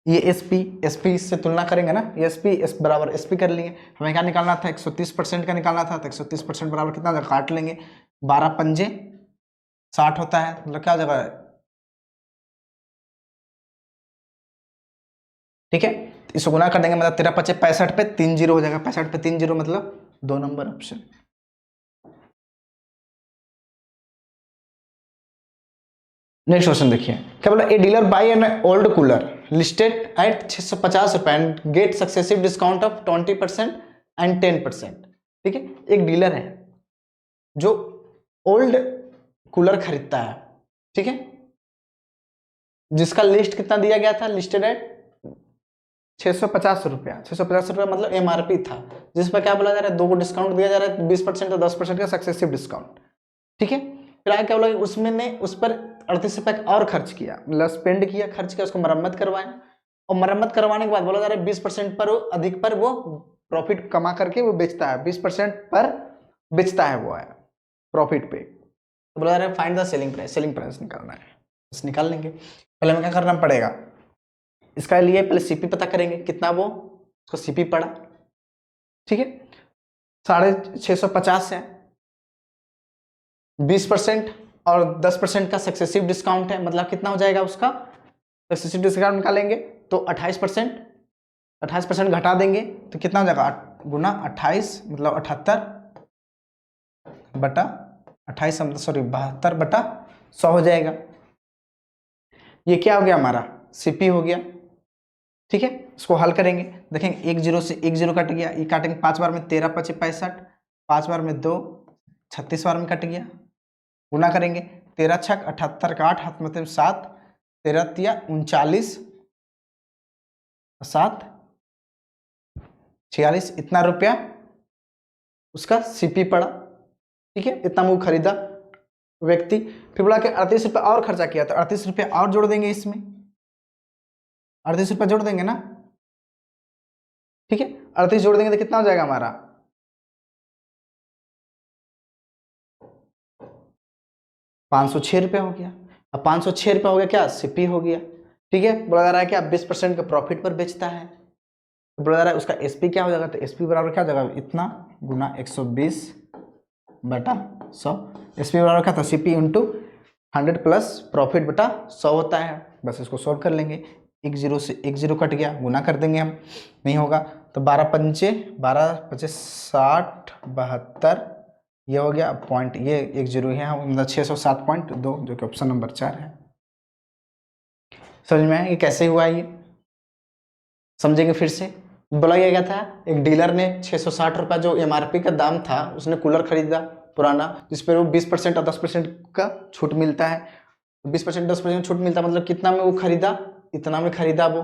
ये एसपी से तुलना करेंगे ना, ये एस बराबर एसपी कर लिए। हमें क्या निकालना था 130% का निकालना था, तो 130% बराबर कितना काट लेंगे, 12 पंजे 60 होता है, मतलब क्या हो जाएगा, ठीक है, इसको गुना कर देंगे, मतलब 13 पचे 65 पे 3 जीरो हो जाएगा, 65 पे 3 जीरो मतलब 2 नंबर ऑप्शन। नेक्स्ट क्वेश्चन देखिए क्या बोला, a dealer buy an old cooler listed at 650 रुपए and get successive discount of 20% and 10%। ठीक है, एक डीलर है जो ओल्ड कूलर खरीदता है, ठीक है, जिसका लिस्ट कितना दिया गया था, लिस्टेड एट 650 रुपया, 650 रुपया मतलब एमआरपी था, जिस पर क्या बोला जा रहा है, 2 को डिस्काउंट दिया जा रहा है 20% और 10% का सक्सेसिव डिस्काउंट। ठीक है, फिर आगे क्या बोला, उसमें ने उस पर 38 रुपये और खर्च किया, मतलब स्पेंड किया, खर्च किया, उसको मरम्मत करवाया, और मरम्मत करवाने के बाद बोला जा रहा है 20% पर अधिक पर वो प्रॉफिट कमा करके वो बेचता है, 20% पर बेचता है वो है प्रॉफिट पे। तो बोला जा रहा है फाइंड द सेलिंग प्राइस निकालना है, बस निकाल लेंगे। पहले हमें क्या करना पड़ेगा, इसका लिए पहले सीपी पता करेंगे कितना वो उसको सीपी पड़ा। ठीक है, 650 है, 20% और 10% का सक्सेसिव डिस्काउंट है, मतलब कितना हो जाएगा उसका सक्सेसिव डिस्काउंट निकालेंगे तो 28%, 28% घटा देंगे तो कितना हो जाएगा गुना 28 मतलब 78 बटा 28, सॉरी 72 बटा 100 हो जाएगा। ये क्या हो गया हमारा सीपी हो गया। ठीक है, इसको हल करेंगे, देखेंगे 1 0 से 1 0 कट गया, ये काटेंगे 5 बार में 13 5 65, 5 बार में 2, 36 बार में कट गया, गुना करेंगे 13 छक 78 का 8 हाथ मतलब 7, 13 तिया 39, 7 46, इतना रुपया उसका सीपी पड़ा। ठीक है, इतना वो खरीदा व्यक्ति। फिर बोला कि 38 रुपये और खर्चा किया, तो 38 रुपये और जोड़ देंगे, इसमें 38 रुपये जोड़ देंगे ना। ठीक है, 38 जोड़ देंगे तो कितना हो जाएगा हमारा, 506 रुपया हो गया। अब 506 रुपया हो गया, क्या सीपी हो गया। ठीक है, बोला जा रहा है कि आप 20% के प्रॉफिट पर बेचता है, तो बोला जा रहा है उसका एसपी क्या हो जाएगा, तो एसपी बराबर क्या हो जाएगा, इतना गुना 120/100। एसपी बराबर क्या था, सीपी इंटू 100 प्लस प्रॉफिट बटा 100 होता है। बस इसको सॉल्व कर लेंगे, 1 0 से 1 0 कट गया, गुना कर देंगे हम, नहीं होगा तो 12 पंचे 60 72, ये हो गया पॉइंट, ये 1 0 है मतलब 607.2, जो कि ऑप्शन नंबर 4 है। समझ में आया ये कैसे हुआ, ये समझेंगे फिर से। बोला गया था एक डीलर ने 660 रुपया जो एमआरपी का दाम था, उसने कूलर खरीदा पुराना, जिस पर वो 20% और 10% का छूट मिलता है। 20% 10% छूट मिलता है मतलब कितना में वो खरीदा, इतना में खरीदा वो।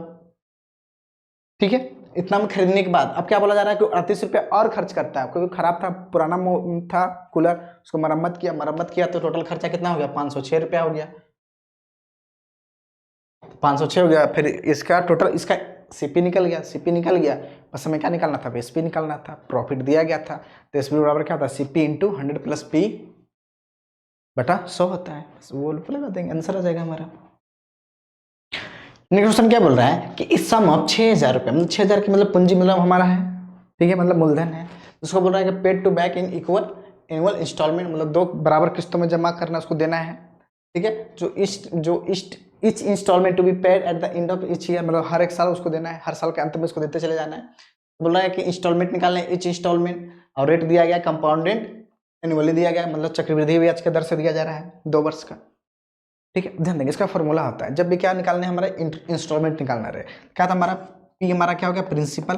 ठीक है, इतना में खरीदने के बाद अब क्या बोला जा रहा है कि 38 रुपये और खर्च करता है, क्योंकि खराब था, पुराना था कूलर, उसको मरम्मत किया तो टोटल खर्चा कितना हो गया, 506 रुपया हो गया। 506 हो गया, फिर इसका टोटल, इसका सीपी निकल गया, सीपी निकल गया, बस हमें क्या निकालना था, एसपी निकालना था, प्रॉफिट दिया गया था, तो एसपी बराबर क्या होता है, सीपी इंटू 100 प्लस पी बटा 100 होता है। बस वो लगा देंगे, आंसर आ जाएगा हमारा। नेक्स्ट क्वेश्चन क्या बोल रहा है कि इस सम ऑफ 6000 रुपये, मतलब 6000 की मतलब पूंजी मतलब हमारा है, ठीक है, मतलब मूलधन है। उसको बोल रहा है कि paid to back in equal annual installment, मतलब 2 बराबर किस्तों में जमा करना, उसको देना है। ठीक है, each installment to be paid at the end of each year, मतलब हर एक साल उसको देना है, हर साल के अंत में उसको देते चले जाना है। बोल रहा है कि इंस्टॉलमेंट निकालना है, इच इंस्टॉलमेंट, और रेट दिया गया कंपाउंडेड एनुअली दिया गया, मतलब चक्रवृद्धि ब्याज के दर से दिया जा रहा है 2 वर्ष का। ठीक है, ध्यान देंगे, इसका फॉर्मूला होता है जब भी क्या निकालना है, हमारा इंस्टॉलमेंट निकालना रहे, क्या था हमारा, पी हमारा क्या हो गया, प्रिंसिपल,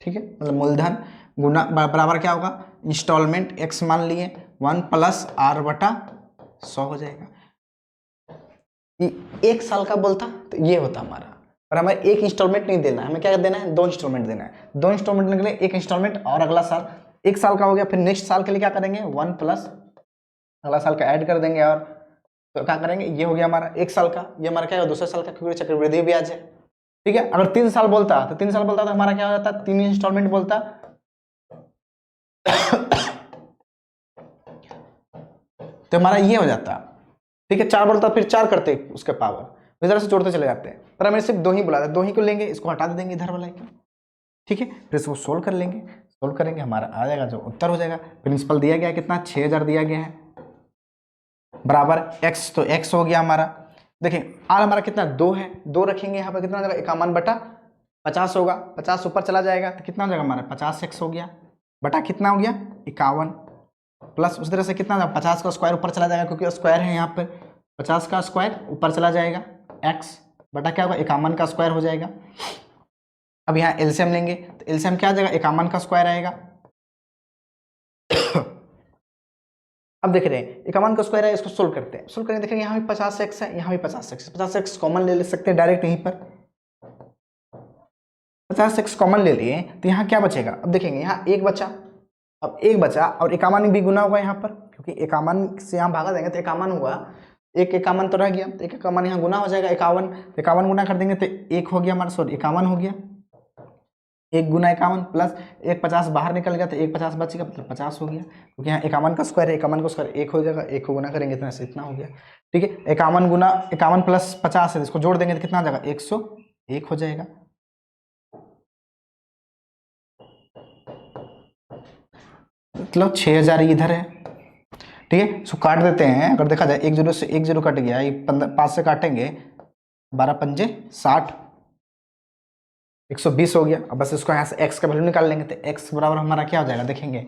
ठीक है, मतलब मूलधन, गुना बराबर क्या होगा, इंस्टॉलमेंट एक्स मान लिए 1 प्लस आर बटा 100 हो जाएगा। एक साल का बोलता तो ये होता हमारा, पर हमें एक इंस्टॉलमेंट नहीं देना है, हमें क्या देना है, 2 इंस्टॉलमेंट देना है। 2 इंस्टॉलमेंट के लिए एक इंस्टॉलमेंट, और अगला साल 1 साल का हो गया, फिर नेक्स्ट साल के लिए क्या करेंगे, 1 प्लस अगला साल का ऐड कर देंगे, और तो क्या करेंगे, ये हो गया हमारा 1 साल का, ये हमारा क्या होगा, दूसरे साल का, क्योंकि चक्रवृद्धि ब्याज है। ठीक है, अगर 3 साल बोलता तो 3 साल बोलता तो हमारा क्या हो जाता, 3 इंस्टॉलमेंट बोलता तो हमारा ये हो जाता। ठीक है, 4 बोलता फिर 4 करते उसके पावर, इस तरह से जोड़ते चले जाते हैं, पर हमें सिर्फ 2 ही बुला, 2 ही को लेंगे, इसको हटा देंगे इधर वाला को। ठीक है, फिर इसको सोल्व कर लेंगे, सोल्व करेंगे, हमारा आ जाएगा जो उत्तर हो जाएगा। प्रिंसिपल दिया गया है कितना, 6000 दिया गया है, बराबर x, तो x हो गया हमारा। देखिए आर हमारा कितना, 2 है, 2 रखेंगे यहाँ पर, कितना हो जाएगा, 51/50 होगा, 50 ऊपर चला जाएगा तो कितना हो जाएगा हमारा, 50x हो गया, बटा कितना हो गया, 51, प्लस उस तरह से कितना 50 का स्क्वायर ऊपर चला जाएगा, क्योंकि स्क्वायर है यहाँ पर, 50 का स्क्वायर ऊपर चला जाएगा, x बटा क्या होगा, 51 का स्क्वायर हो जाएगा। अब यहाँ एलसीएम लेंगे, तो एलसीएम क्या आ जाएगा, 51 का स्क्वायर आएगा। अब देख रहे हैं 51 का स्क्वायर है, इसको सोल्व करते हैं, सोल्व करेंगे, देखेंगे यहाँ भी 50x है, यहाँ भी 50x, 50x कॉमन ले सकते हैं डायरेक्ट यहीं पर, 50x कॉमन ले लिए तो यहाँ क्या बचेगा, अब देखेंगे यहाँ 1 बचा, अब 1 बचा और 51 भी गुना होगा यहाँ पर, क्योंकि 51 से यहाँ भागा देंगे तो 51 हुआ, 51 तो रह गया, तो 51 यहाँ गुना हो जाएगा, 51 गुना कर देंगे तो 1 हो गया हमारा, सॉरी 51 हो गया, 1 गुना 51 प्लस 1 50 बाहर निकल गया, तो 1 50 बच गया, मतलब 50 हो गया, क्योंकि यहाँ 51 का स्क्वायर है, 51 का स्क्वायर 1 हो जाएगा, 1 को गुना करेंगे इतना से इतना हो गया। ठीक है, 51 गुना 51 प्लस 50 है, इसको जोड़ देंगे तो कितना हो जाएगा, 101 हो जाएगा। मतलब 6000 इधर है। ठीक है, इसको काट देते हैं, अगर देखा जाए 1 0 से 1 0 कट गया, ये 5 से काटेंगे, 12 पंजे 60, 120 हो गया। अब बस इसको यहाँ से x का वैल्यू निकाल लेंगे, तो x बराबर हमारा क्या हो जाएगा, देखेंगे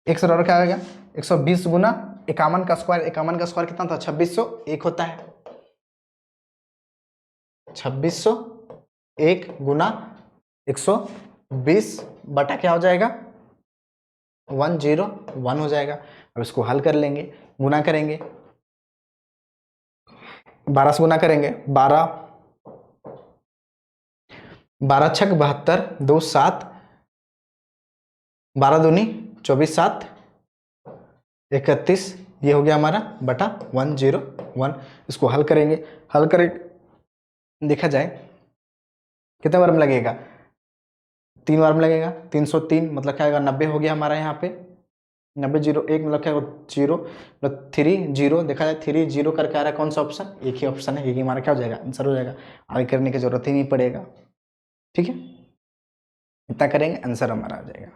x बराबर क्या हो जाएगा, 120 गुना 51 का स्क्वायर, 51 का स्क्वायर कितना था, 2601 होता है, 2601 1 गुना 120 बटा क्या हो जाएगा 101 हो जाएगा। अब इसको हल कर लेंगे, गुना करेंगे, 12 से गुना करेंगे, 12 छक 72, 2 7, 12 दूनी 24, 7 31, ये हो गया हमारा बटा 101। इसको हल करेंगे, हल करें देखा जाए कितने बार में लगेगा, 3 बार में लगेगा, 303 मतलब क्या आएगा 90 हो गया हमारा यहाँ पे, 90 0 1 मतलब क्या होगा 0 मतलब 3 0, देखा जाए 3 0 करके आ रहा है, कौन सा ऑप्शन, एक ही ऑप्शन है, यही हमारा क्या हो जाएगा आंसर हो जाएगा, आगे करने की जरूरत ही नहीं पड़ेगा। ठीक है, इतना करेंगे आंसर हमारा आ जाएगा।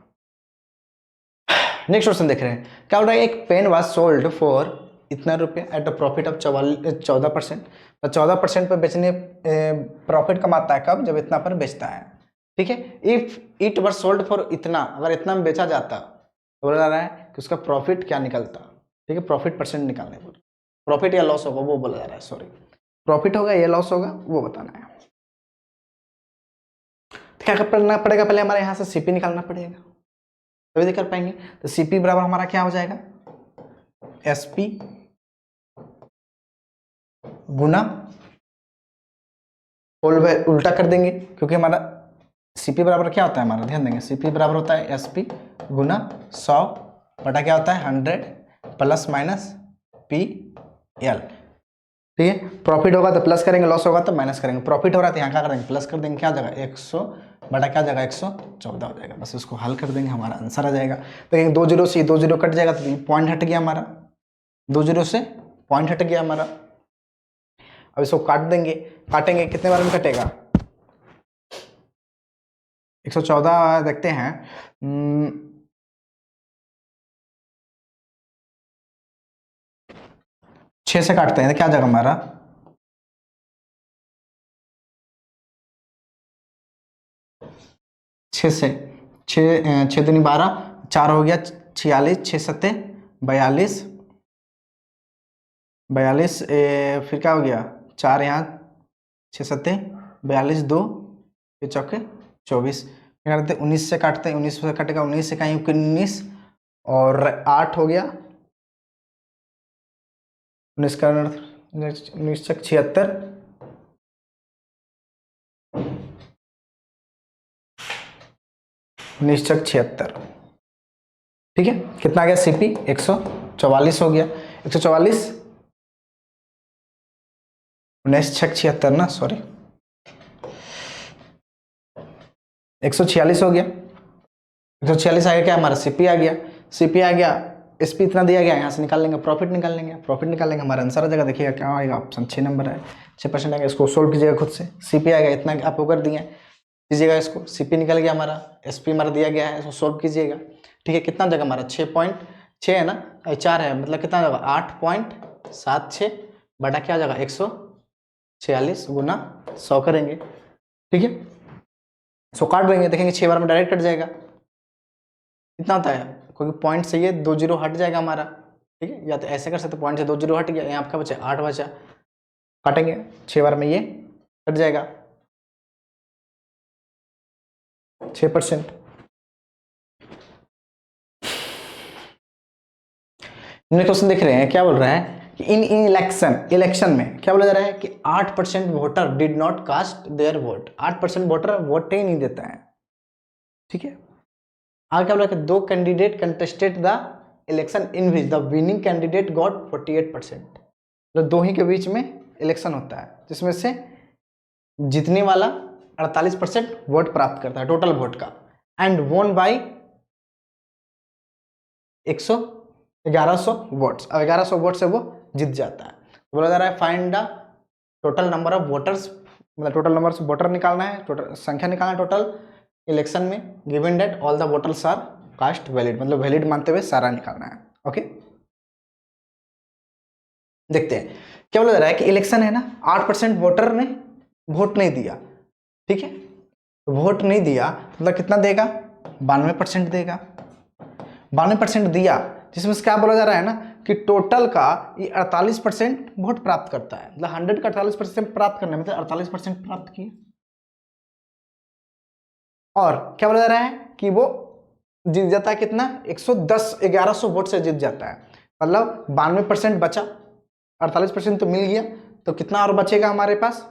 नेक्स्ट क्वेश्चन देख रहे हैं, क्या हो रहा है, एक पेन वाज सोल्ड फॉर इतना रुपये एट अ प्रॉफिट ऑफ 14%, तो 14% पर बेचने प्रॉफिट कमाता है कब, जब इतना पर बेचता है। ठीक है, if it were sold for इतना, अगर इतना में बेचा जाता तो बोला जा रहा है कि उसका प्रॉफिट क्या निकलता। ठीक है, प्रॉफिट परसेंट निकालने पर, प्रॉफिट या लॉस होगा वो बोला जा रहा है, सॉरी प्रॉफिट होगा या लॉस होगा वो बताना है। क्या करना पड़ेगा, पहले हमारे यहाँ से सीपी निकालना पड़ेगा तभी कर पाएंगे। तो सीपी बराबर हमारा क्या हो जाएगा, एसपी गुना उल्टा कर देंगे, क्योंकि हमारा सीपी बराबर क्या होता है, हमारा ध्यान देंगे, सीपी बराबर होता है एसपी गुना 100 बटा क्या होता है 100 प्लस माइनस पी एल। ठीक है, प्रॉफिट होगा तो प्लस करेंगे, लॉस होगा तो माइनस करेंगे, प्रॉफिट हो रहा है तो यहाँ क्या करेंगे प्लस कर देंगे, क्या हो जाएगा 100 बटा क्या जाएगा 114 हो जाएगा। बस इसको हल कर देंगे, हमारा आंसर आ जाएगा। तो 2 0 से 2 0 कट जाएगा, तो पॉइंट हट गया हमारा, 2 0 से पॉइंट हट गया हमारा। अब इसको काट देंगे, काटेंगे कितने बार में कटेगा, 114 देखते हैं, 6 से काटते हैं तो क्या जाएगा हमारा 6 से 6 दूनी 12, 4 हो गया 46, 6 सत्ते 42, 42 फिर क्या हो गया 4 यहाँ 6 सत्ते 42, 2 फिर चौके 24, क्या करते 19 से काटते हैं, 19 से कटेगा, 19 से कहीं 19 और 8 हो गया 19 का 19 तक 76, 19 तक 76। ठीक है, कितना आ गया सीपी 144 हो गया, 144 19 छक 76 ना, सॉरी 146 हो गया, 146 आ गया, क्या हमारा सीपी आ गया, सीपी आ गया, एसपी इतना दिया गया, यहाँ से निकाल लेंगे, प्रॉफिट निकाल लेंगे, प्रॉफिट निकाल लेंगे, हमारा आंसर आ जाएगा। देखिएगा क्या आएगा, ऑप्शन 6 नंबर है, 6% आएगा। इसको सोल्व कीजिएगा खुद से, सीपी आएगा इतना आप कर दिए कीजिएगा, इसको सीपी निकल गया हमारा, एसपी हमारा दिया गया है, इसको सोल्व कीजिएगा। ठीक है, कितना जगह हमारा 6.6 है ना, 4 है, मतलब कितना जगह 8.76 बटा क्या जगह 146 गुना 100 करेंगे। ठीक है, सो काट देंगे, देखेंगे 6 बार में डायरेक्ट कट जाएगा, कितना होता है, क्योंकि पॉइंट से ये 2 0 हट जाएगा हमारा। ठीक है, या तो ऐसे कर सकते, पॉइंट से 2 0 हट गया, यहाँ आपका बचा 8 बचा, काटेंगे 6 बार में ये कट जाएगा 6%। क्वेश्चन देख रहे हैं, क्या बोल रहा है कि इन इलेक्शन में क्या बोला जा रहा है कि 8% voter did not cast their vote, 8% voter vote ही नहीं देता है। ठीक है, आगे क्या बोला कि 2 candidate contested the election in which the winning candidate got 48%, तो 2 ही के बीच में इलेक्शन होता है जिसमें से जीतने वाला 48% वोट प्राप्त करता है टोटल वोट का, एंड वोन बाई 1100 वोट्स, अब 1100 वोट से वो जीत जाता है। तो बोला जा रहा है find the total number of voters, मतलब टोटल नंबर से वोटर निकालना है, टोटल संख्या निकालना है टोटल इलेक्शन में, given date all the voters are cast valid, मतलब वैलिड मानते हुए सारा निकालना है। ओके, देखते हैं क्या बोला जा रहा है कि इलेक्शन है ना, 8% वोटर ने वोट नहीं दिया। ठीक है, तो वोट नहीं दिया मतलब कितना देगा 92% देगा, 92% दिया, जिसमें से क्या बोला जा रहा है ना कि टोटल का ये 48% वोट प्राप्त करता है, मतलब 100 का 48% प्राप्त करने में मतलब 48% प्राप्त किए। और क्या बोला जा रहा है कि वो जीत जाता है कितना, 110 1100 वोट से जीत जाता है। मतलब 92% बचा, 48% तो मिल गया, तो कितना और बचेगा हमारे पास,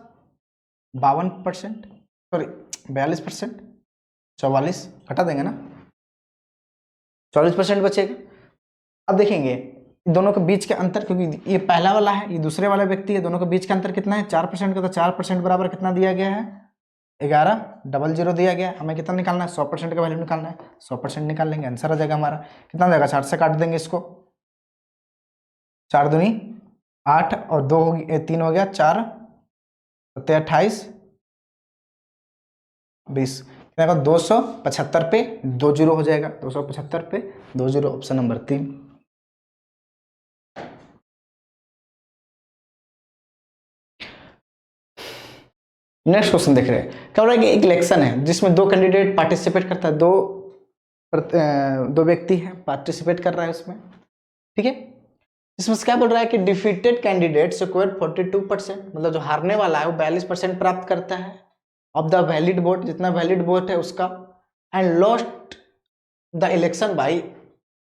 52%, सॉरी 42%, 44 घटा देंगे ना, 44% बचेगा। अब देखेंगे दोनों के बीच के अंतर, क्योंकि ये पहला वाला है, ये दूसरे वाला व्यक्ति है, दोनों के बीच का अंतर कितना है, 4% का, तो 4% बराबर कितना दिया गया है, 1100 दिया गया। हमें कितना निकालना है, 100% का वैल्यू निकालना है, 100% निकाल लेंगे, आंसर आ जाएगा हमारा। कितना जाएगा, 60 से काट देंगे इसको, 4 दूनी 8 और 2 हो गया, 3 हो गया, 4 28 20, कितना का 275 पे 2 जीरो हो जाएगा, 275 पे 2 zero, option number 3। Next question देख रहे हैं, क्या हो रहा है कि एक इलेक्शन है जिसमें 2 कैंडिडेट पार्टिसिपेट करता है, दो व्यक्ति हैं पार्टिसिपेट कर रहा है उसमें, ठीक है। इसमें क्या बोल रहा है कि डिफीटेड कैंडिडेट स्क्वायर 42%, मतलब जो हारने वाला है वो 42% प्राप्त करता है ऑफ द वैलिड वोट, जितना वैलिड वोट है उसका, and lost the election by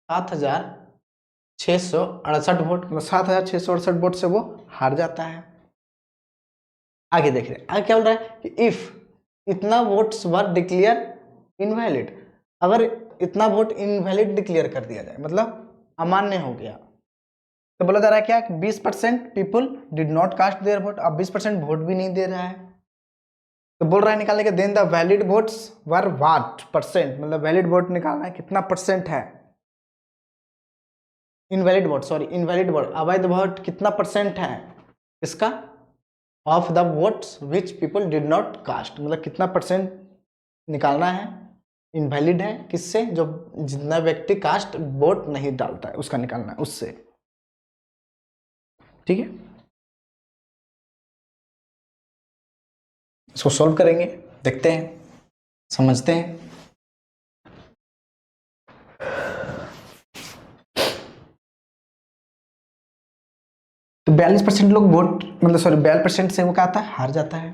7668 vote, मतलब 7668 वोट से वो हार जाता है। आगे देख रहे हैं, आगे क्या बोल रहा है कि इफ इतना वोट्स वर डिक्लेयर इनवैलिड, अगर इतना वोट इनवैलिड डिक्लेयर कर दिया जाए, मतलब अमान्य हो गया, तो बोला जा रहा है क्या, 20% people did not cast their vote, अब 20% वोट भी नहीं दे रहा है, तो बोल रहा है निकालने के, then the valid votes were what percent, मतलब वैलिड वोट निकालना है कितना परसेंट है, invalid vote, sorry invalid vote, अवैध वोट कितना परसेंट है इसका, of the votes which people did not cast, मतलब कितना परसेंट निकालना है, इनवैलिड है किससे, जो जितना व्यक्ति कास्ट वोट नहीं डालता है उसका निकालना है उससे, ठीक है। इसको सॉल्व करेंगे, देखते हैं, समझते हैं। तो 42% लोग वोट, मतलब सॉरी 42% से वो क्या आता है, हार जाता है,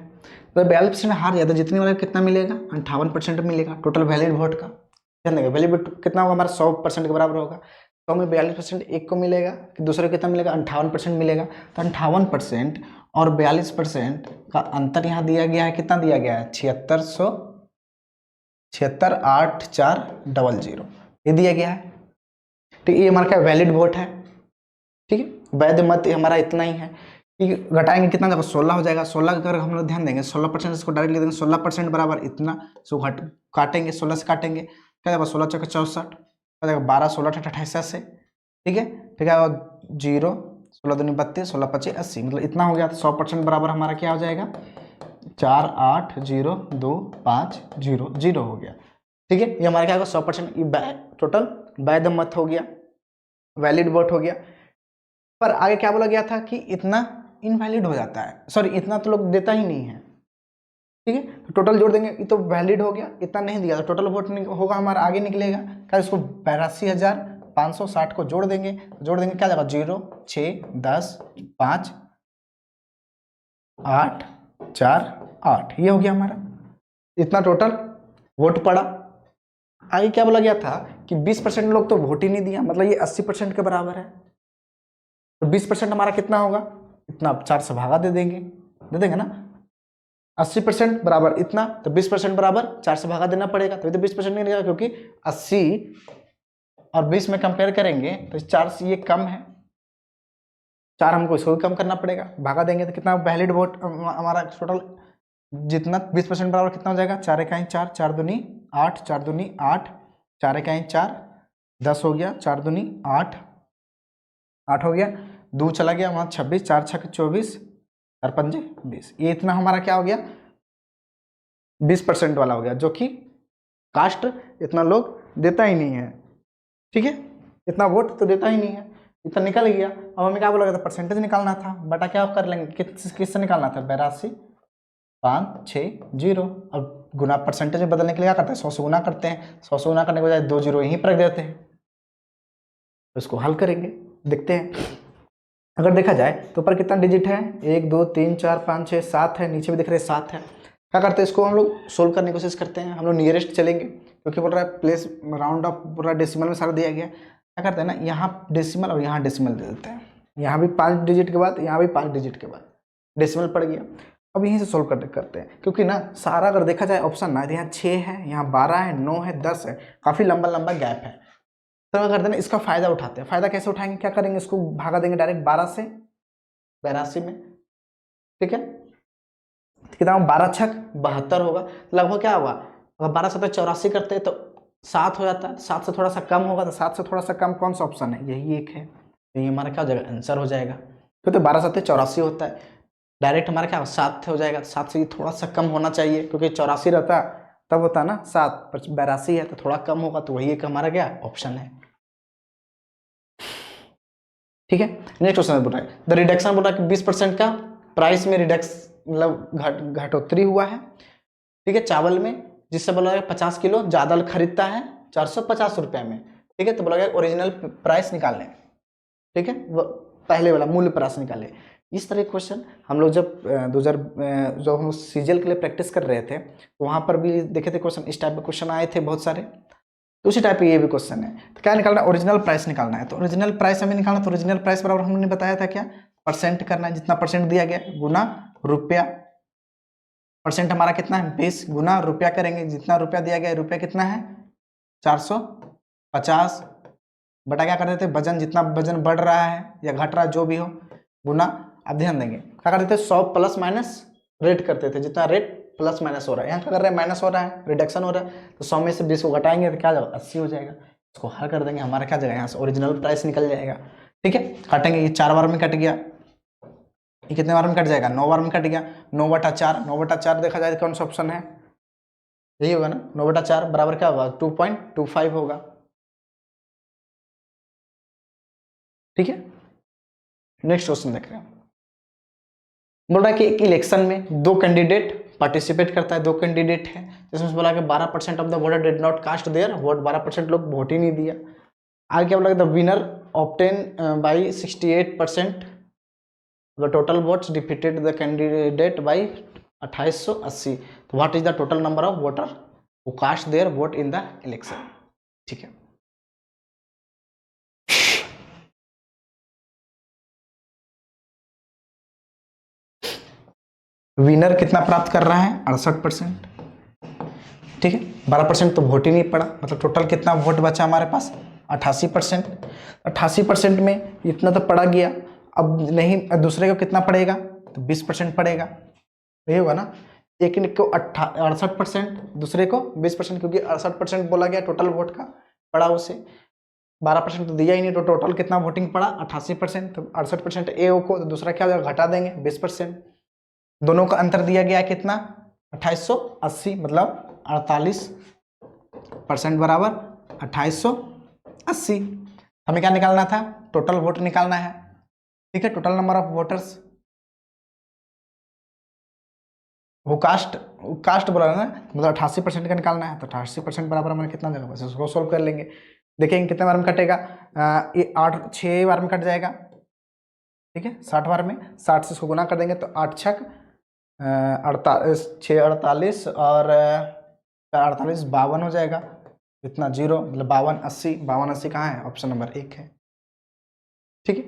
तो 42% हार जाता है, जितने वाले कितना मिलेगा, 58% मिलेगा टोटल वैलिड वोट का। ध्यान देगा, वैलिड वोट कितना होगा हमारा, 100% के बराबर होगा, 100 में 42% एक को मिलेगा, दूसरे को कितना मिलेगा, 58% मिलेगा, तो 58% और 42% का अंतर यहाँ दिया गया है, कितना दिया गया है, 76,8,4,0,0, ये दिया गया है, तो ये हमारा क्या वैलिड वोट है, ठीक है। वैध मत हमारा इतना ही है, कि घटाएंगे कितना जब 16 हो जाएगा, 16 का हम लोग ध्यान देंगे, 16% इसको डायरेक्ट ले देंगे, 16% बराबर इतना, सो घट काटेंगे 16 से काटेंगे, क्या जाएगा 16 चौके 64, क्या जाएगा 12 16 28 से, ठीक है, ठीक है, 0 16 दूनी 32 16 25 80, मतलब इतना हो गया, तो 100% बराबर हमारा क्या हो जाएगा, 480250 हो गया, ठीक है। ये हमारा क्या होगा 100% टोटल वैध मत हो गया, वैलिड वोट हो गया। पर आगे क्या बोला गया था कि इतना इनवैलिड हो जाता है, सॉरी इतना तो लोग देता ही नहीं है, ठीक है, तो टोटल जोड़ देंगे, ये तो वैलिड हो गया, इतना नहीं दिया, तो टोटल वोट होगा हमारा आगे निकलेगा क्या, इसको 82,560 को जोड़ देंगे, क्या जाएगा 0 6 10 5 8 4 8, ये हो गया हमारा, इतना टोटल वोट पड़ा। आगे क्या बोला गया था कि 20% लोग तो वोट ही नहीं दिया, मतलब ये 80% के बराबर है, तो 20% हमारा कितना होगा, इतना 4 से भागा दे देंगे ना, 80% बराबर इतना, तो 20% बराबर 4 से भागा देना पड़ेगा, तो 20% नहीं रहेगा, क्योंकि 80 और 20 में कंपेयर करेंगे तो 4 से ये कम है, 4 हमको इसको भी कम करना पड़ेगा, भागा देंगे तो कितना वैलिड वोट हमारा टोटल, जितना 20% बराबर कितना हो जाएगा, 4 इकाई 4 4 दूनी 8 4 दूनी 8 4 इकाई 4 10 हो गया, 4 दूनी 8 8 हो गया, 2 चला गया वहाँ 26 4 6 24 4 5 20, ये इतना हमारा क्या हो गया 20% वाला हो गया, जो कि कास्ट इतना लोग देता ही नहीं है, ठीक है, इतना वोट तो देता ही नहीं है, इतना निकल गया। अब हमें क्या बोला था, परसेंटेज निकालना था, बटा क्या कर लेंगे, किससे निकालना था, 82,560, अब गुना परसेंटेज में बदलने के लिए क्या करते हैं, 100 से गुना करते हैं, 100 से गुना करने के बजाय 2 जीरो यहीं पर रख देते हैं, तो इसको हल करेंगे, देखते हैं। अगर देखा जाए तो ऊपर कितना डिजिट है, 1 2 3 4 5 6 7 है, नीचे भी दिख रहे 7 है, क्या करते हैं, इसको हम लोग सोल्व करने की कोशिश करते हैं। हम लोग नियरेस्ट चलेंगे क्योंकि बोल रहा है प्लेस राउंड ऑफ पूरा डेसिमल में सारा दिया गया है। क्या करते हैं ना, यहाँ डेसिमल और यहाँ डेसिमल दे देते हैं, यहाँ भी 5 डिजिट के बाद, यहाँ भी 5 डिजिट के बाद डेसिमल पड़ गया। अब यहीं से सोल्व करते हैं क्योंकि ना सारा अगर देखा जाए ऑप्शन ना, यहाँ 6 है, यहाँ 12 है, 9 है, 10 है, काफ़ी लंबा लंबा गैप है। तो क्या करते हैं ना, इसका फायदा उठाते हैं। फायदा कैसे उठाएंगे, क्या करेंगे, इसको भागा देंगे डायरेक्ट 12 से 82 में। ठीक है, कितना 12 छक 72 होगा, लगभग क्या होगा, अगर 12 7 84 करते हैं तो 7 हो जाता है, 7 से थोड़ा सा कम होगा, तो 7 से थोड़ा सा कम कौन सा ऑप्शन है, यही एक है। तो ये हमारा क्या हो जाएगा, आंसर हो जाएगा। तो 12 7 84 होता है, डायरेक्ट हमारा क्या 7 हो जाएगा। 7 से थोड़ा सा कम होना चाहिए क्योंकि 84 रहता तब होता ना 7, 82 है तो थोड़ा कम होगा, तो वही एक हमारा क्या ऑप्शन है। ठीक है, नेक्स्ट क्वेश्चन बोल रहा है द रिडक्शन, बोल रहा है कि 20% का प्राइस में रिडक्स मतलब घटोतरी हुआ है। ठीक है, चावल में, जिससे बोला गया 50 किलो ज्यादा खरीदता है 450 रुपये में। ठीक है, तो बोला गया ओरिजिनल प्राइस निकालने। ठीक है, वो पहले वाला मूल्य प्राइस निकाले। इस तरह के क्वेश्चन हम लोग जब 2000 जब हम सीजीएल के लिए प्रैक्टिस कर रहे थे तो वहाँ पर भी देखे थे क्वेश्चन, इस टाइप के क्वेश्चन आए थे बहुत सारे। तो उसी टाइप का ये भी क्वेश्चन है। तो क्या निकालना है, ओरिजिनल प्राइस निकालना है। तो ओरिजिनल प्राइस हमें निकालना, तो ओरिजिनल प्राइस बराबर हमने बताया था क्या, परसेंट करना है, जितना परसेंट दिया गया गुना रुपया। परसेंट हमारा कितना है 20, गुना रुपया करेंगे, जितना रुपया दिया गया है, रुपया कितना है 450, बटा क्या कर देते, वजन, जितना वजन बढ़ रहा है या घट रहा है जो भी हो, गुना। अब ध्यान देंगे क्या कर देते, 100 प्लस माइनस रेट करते थे, जितना रेट प्लस माइनस हो रहा है, यहाँ क्या कर रहे हैं, माइनस हो रहा है, रिडक्शन हो रहा है। तो 100 में से 20 को घटाएंगे तो क्या जाएगा, 80 हो जाएगा। इसको हल कर देंगे, हमारा क्या जाएगा, यहाँ से ओरिजिनल प्राइस निकल जाएगा। ठीक है, काटेंगे, ये 4 बार में कट गया, ये कितने बार में कट जाएगा, 9 बार में कट गया। 9/4, 9/4 देखा जाए कौन सा ऑप्शन है, यही होगा ना। 9/4 बराबर क्या होगा, 2.25 होगा। ठीक है, नेक्स्ट क्वेश्चन देख रहे हैं। बोल रहा है कि एक इलेक्शन में 2 कैंडिडेट पार्टिसिपेट करता है, 2 कैंडिडेट है, जिसमें बोला कि 12% of the voter did not cast their vote, 12% लोग वोट ही नहीं दिया। आगे क्या बोला, the winner obtain by 68% the total votes, defeated the candidate by 2880। तो what is the total number of voter who cast their vote in the election. ठीक है, विनर कितना प्राप्त कर रहा है, 68%। ठीक है, 12% तो वोट ही नहीं पड़ा, मतलब टोटल कितना वोट बचा हमारे पास, 88%। 88% में इतना तो पड़ा गया, अब नहीं दूसरे को कितना पड़ेगा, तो 20% पड़ेगा, यही होगा ना। एक को 68%, दूसरे को 20%, क्योंकि 68% बोला गया टोटल वोट का पड़ा उसे, 12% तो दिया ही नहीं, तो टोटल कितना वोटिंग पड़ा 88%। तो 68% ए को, तो दूसरा क्या होगा, घटा देंगे 20%। दोनों का अंतर दिया गया है कितना, 2880, मतलब 48% बराबर 2880। हमें क्या निकालना था, टोटल वोट निकालना है। ठीक है, टोटल नंबर ऑफ वोटर्स, वो कास्ट बोला ना, मतलब 88% का निकालना है। तो 88% बराबर हमें कितना देगा, बस उसको सोल्व कर लेंगे, देखेंगे कितने बार में कटेगा। ये 6 बार में कट जाएगा। ठीक है, 60 बार में, 60 से इसको गुना कर देंगे तो 8 छक 48 और 48 52 हो जाएगा, इतना 0, मतलब 5280। 5280 कहाँ है, ऑप्शन नंबर 1 है। ठीक है,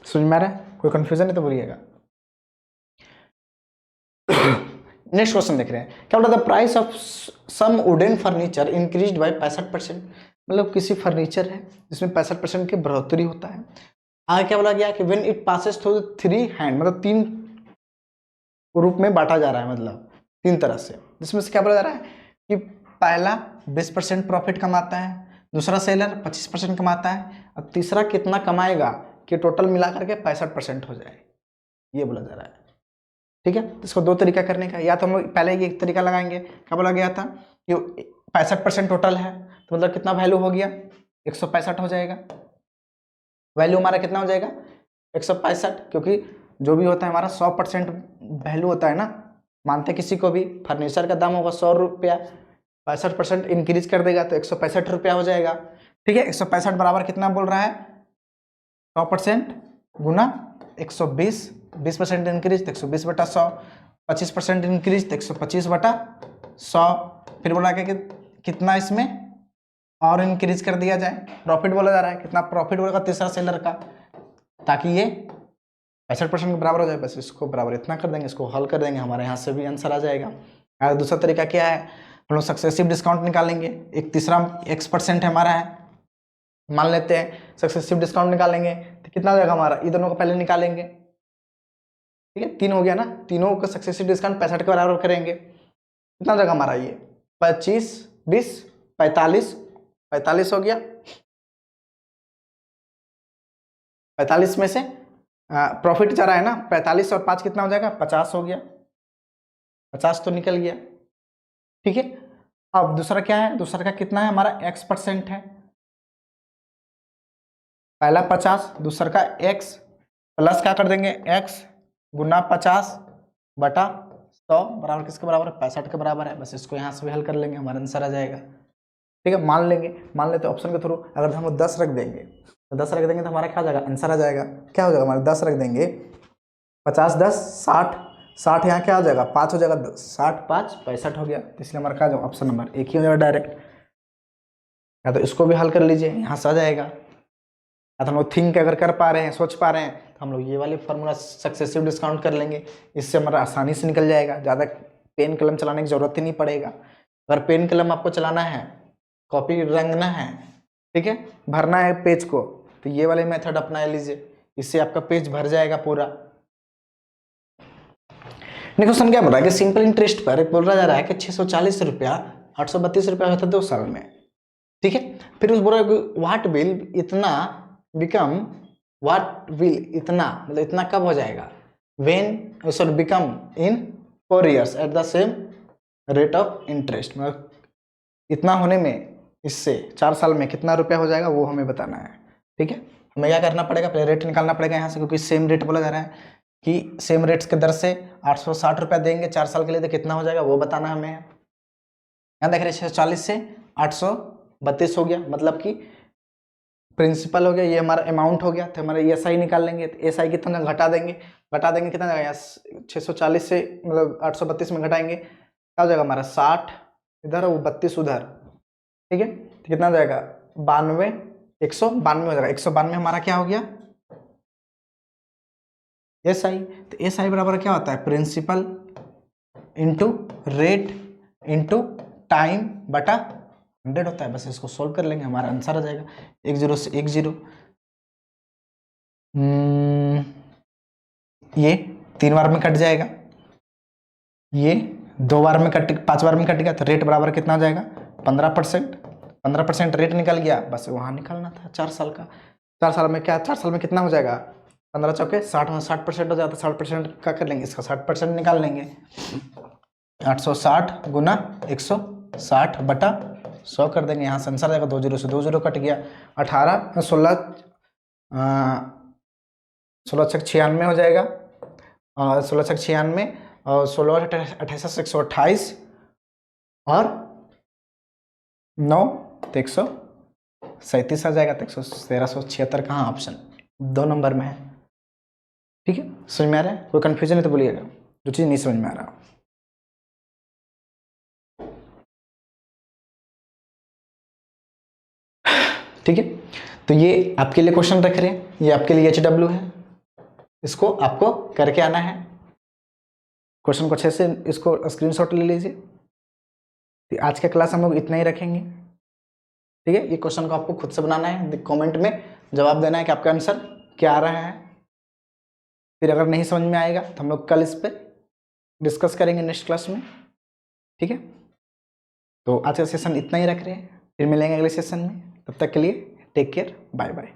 समझ में आ रहा है, कोई कंफ्यूजन है तो बोलिएगा। नेक्स्ट क्वेश्चन देख रहे हैं, क्या बोला, the price of some wooden furniture increased by 65%, मतलब किसी फर्नीचर है जिसमें 65% की बढ़ोतरी होता है। आगे क्या बोला गया कि when it passes through 3 hand, मतलब 3 रूप में बांटा जा रहा है, मतलब 3 तरह से, जिसमें से क्या बोला जा रहा है कि पहला 20% प्रॉफिट कमाता है, दूसरा सेलर 25% कमाता है, और तीसरा कितना कमाएगा कि टोटल मिलाकर के 65% हो जाए, ये बोला जा रहा है। ठीक है, तो इसको 2 तरीका करने का, या तो हम लोग पहले ये एक तरीका लगाएंगे, क्या बोला गया था कि 65% टोटल है, तो मतलब कितना वैल्यू हो गया, 165 हो जाएगा। वैल्यू हमारा कितना हो जाएगा, 165, क्योंकि जो भी होता है हमारा 100% वैल्यू होता है ना, मानते किसी को भी फर्नीचर का दाम होगा 100 रुपया, 65% इंक्रीज कर देगा तो 165 रुपया हो जाएगा। ठीक है, 165 बराबर कितना बोल रहा है, 100% गुना 120, 20% इंक्रीज तो 120/100, 25% इंक्रीज, तो 125/100। फिर बोला कि कितना इसमें और इंक्रीज कर दिया जाए, प्रॉफिट बोला जा रहा है, कितना प्रॉफिट बोलेगा तीसरा सेलर का, ताकि ये 65% के बराबर हो जाए। बस इसको बराबर इतना कर देंगे, इसको हल कर देंगे, हमारे यहाँ से भी आंसर आ जाएगा। और दूसरा तरीका क्या है, हम लोग सक्सेसिव डिस्काउंट निकालेंगे। एक तीसरा X% हमारा है, मान लेते हैं सक्सेसिव डिस्काउंट निकालेंगे तो कितना हो जाएगा हमारा, इन दोनों को पहले निकालेंगे, ठीक है, 3 हो गया ना, तीनों का सक्सेसिव डिस्काउंट 65 के बराबर करेंगे, कितना हो जाएगा हमारा ये 25, 20, 45, 45 हो गया। 45 में से प्रॉफिट जा रहा है ना, 45 और 5 कितना हो जाएगा, 50 हो गया, 50 तो निकल गया, ठीक है। अब दूसरा क्या है, दूसरा का कितना है हमारा X% है, पहला 50, दूसरा का X प्लस क्या कर देंगे, X गुना 50/100 बराबर किसके बराबर है, 65 के बराबर है। बस इसको यहाँ से भी हल कर लेंगे, हमारा आंसर आ जाएगा, ठीक है। मान लेते ऑप्शन के थ्रू, अगर हम 10 रख देंगे तो 10 रख देंगे तो हमारा क्या हो जाएगा, आंसर आ जाएगा, क्या हो जाएगा हमारा, 10 रख देंगे, 50 10 60, 60 यहाँ क्या हो जाएगा, 5 हो जाएगा, 60 5 65 हो गया, इसलिए हमारा क्या जाएगा, ऑप्शन नंबर 1 ही हो जाएगा डायरेक्ट। या तो इसको भी हल कर लीजिए, यहाँ से आ जाएगा। या तो हम लोग थिंक अगर कर पा रहे हैं, सोच पा रहे हैं, तो हम लोग ये वाले फॉर्मूला सक्सेसिव डिस्काउंट कर लेंगे, इससे हमारा आसानी से निकल जाएगा, ज़्यादा पेन कलम चलाने की जरूरत ही नहीं पड़ेगा। अगर पेन कलम आपको चलाना है, कॉपी रंगना है, ठीक है, भरना है पेज को, तो ये वाले मेथड अपना लीजिए, इससे आपका पेज भर जाएगा पूरा। क्वेश्चन क्या बताया कि सिंपल इंटरेस्ट पर बोला जा रहा है कि 640 रुपया 832 रुपया होता है 2 साल में, ठीक है। फिर उस बोला व्हाट विल इतना बिकम, व्हाट विल इतना मतलब इतना कब हो जाएगा, when sorry become in 4 years at the same rate of interest, मतलब इतना होने में इससे 4 साल में कितना रुपया हो जाएगा वो हमें बताना है, ठीक है। हमें क्या करना पड़ेगा, पहले रेट निकालना पड़ेगा यहाँ से, क्योंकि सेम रेट बोला जा रहा है कि सेम रेट्स के दर से 860 रुपया देंगे 4 साल के लिए, तो कितना हो जाएगा वो बताना हमें। यहाँ देख रहे हैं 640 से 832 हो गया, मतलब कि प्रिंसिपल हो गया, ये हमारा अमाउंट हो गया, तो हमारा ESI निकाल लेंगे, तो ESI कितना घटा देंगे कितना जाएगा, 640 से मतलब 832 में घटाएंगे, क्या हो जाएगा हमारा 60 इधर और 32 उधर, ठीक है, तो कितना जाएगा 92, 192 हो जाएगा। 192 हमारा क्या हो गया SI, तो SI बराबर क्या होता है, principal into rate into time बटा 100 होता है। बस इसको सोल्व कर लेंगे, हमारा आंसर आ जाएगा 10 से 10, ये 3 बार में कट जाएगा, ये 2 बार में कट 5 बार में कट गया, तो रेट बराबर कितना हो जाएगा 15% रेट निकल गया। बस वहाँ निकालना था 4 साल का, 4 साल में क्या, 4 साल में कितना हो जाएगा, 15 चौके 60% हो जाता है, 60% का कर लेंगे, इसका 60% निकाल लेंगे, 860 गुना 160/100 कर देंगे, यहाँ से आंसर आएगा 2 0 से 2 0 कट गया, 18 16 16 96 हो जाएगा, और 16 96 और 16 28 128 और 9 तो 137 आ जाएगा, तो 1376 कहाँ ऑप्शन 2 नंबर में है, ठीक है। समझ में आ रहा है, कोई कंफ्यूजन है तो बोलिएगा, जो चीज़ नहीं समझ में आ रहा। ठीक है, तो ये आपके लिए क्वेश्चन रख रहे हैं, ये आपके लिए HW है, इसको आपको करके आना है, क्वेश्चन को अच्छे से इसको स्क्रीनशॉट ले लीजिए। तो आज का क्लास हम लोग इतना ही रखेंगे, ठीक है। ये क्वेश्चन को आपको खुद से बनाना है, कमेंट में जवाब देना है कि आपका आंसर क्या आ रहा है। फिर अगर नहीं समझ में आएगा तो हम लोग कल इस पर डिस्कस करेंगे नेक्स्ट क्लास में, ठीक है। तो आज का सेशन इतना ही रख रहे हैं, फिर मिलेंगे अगले सेशन में, तब तक के लिए टेक केयर, बाय बाय।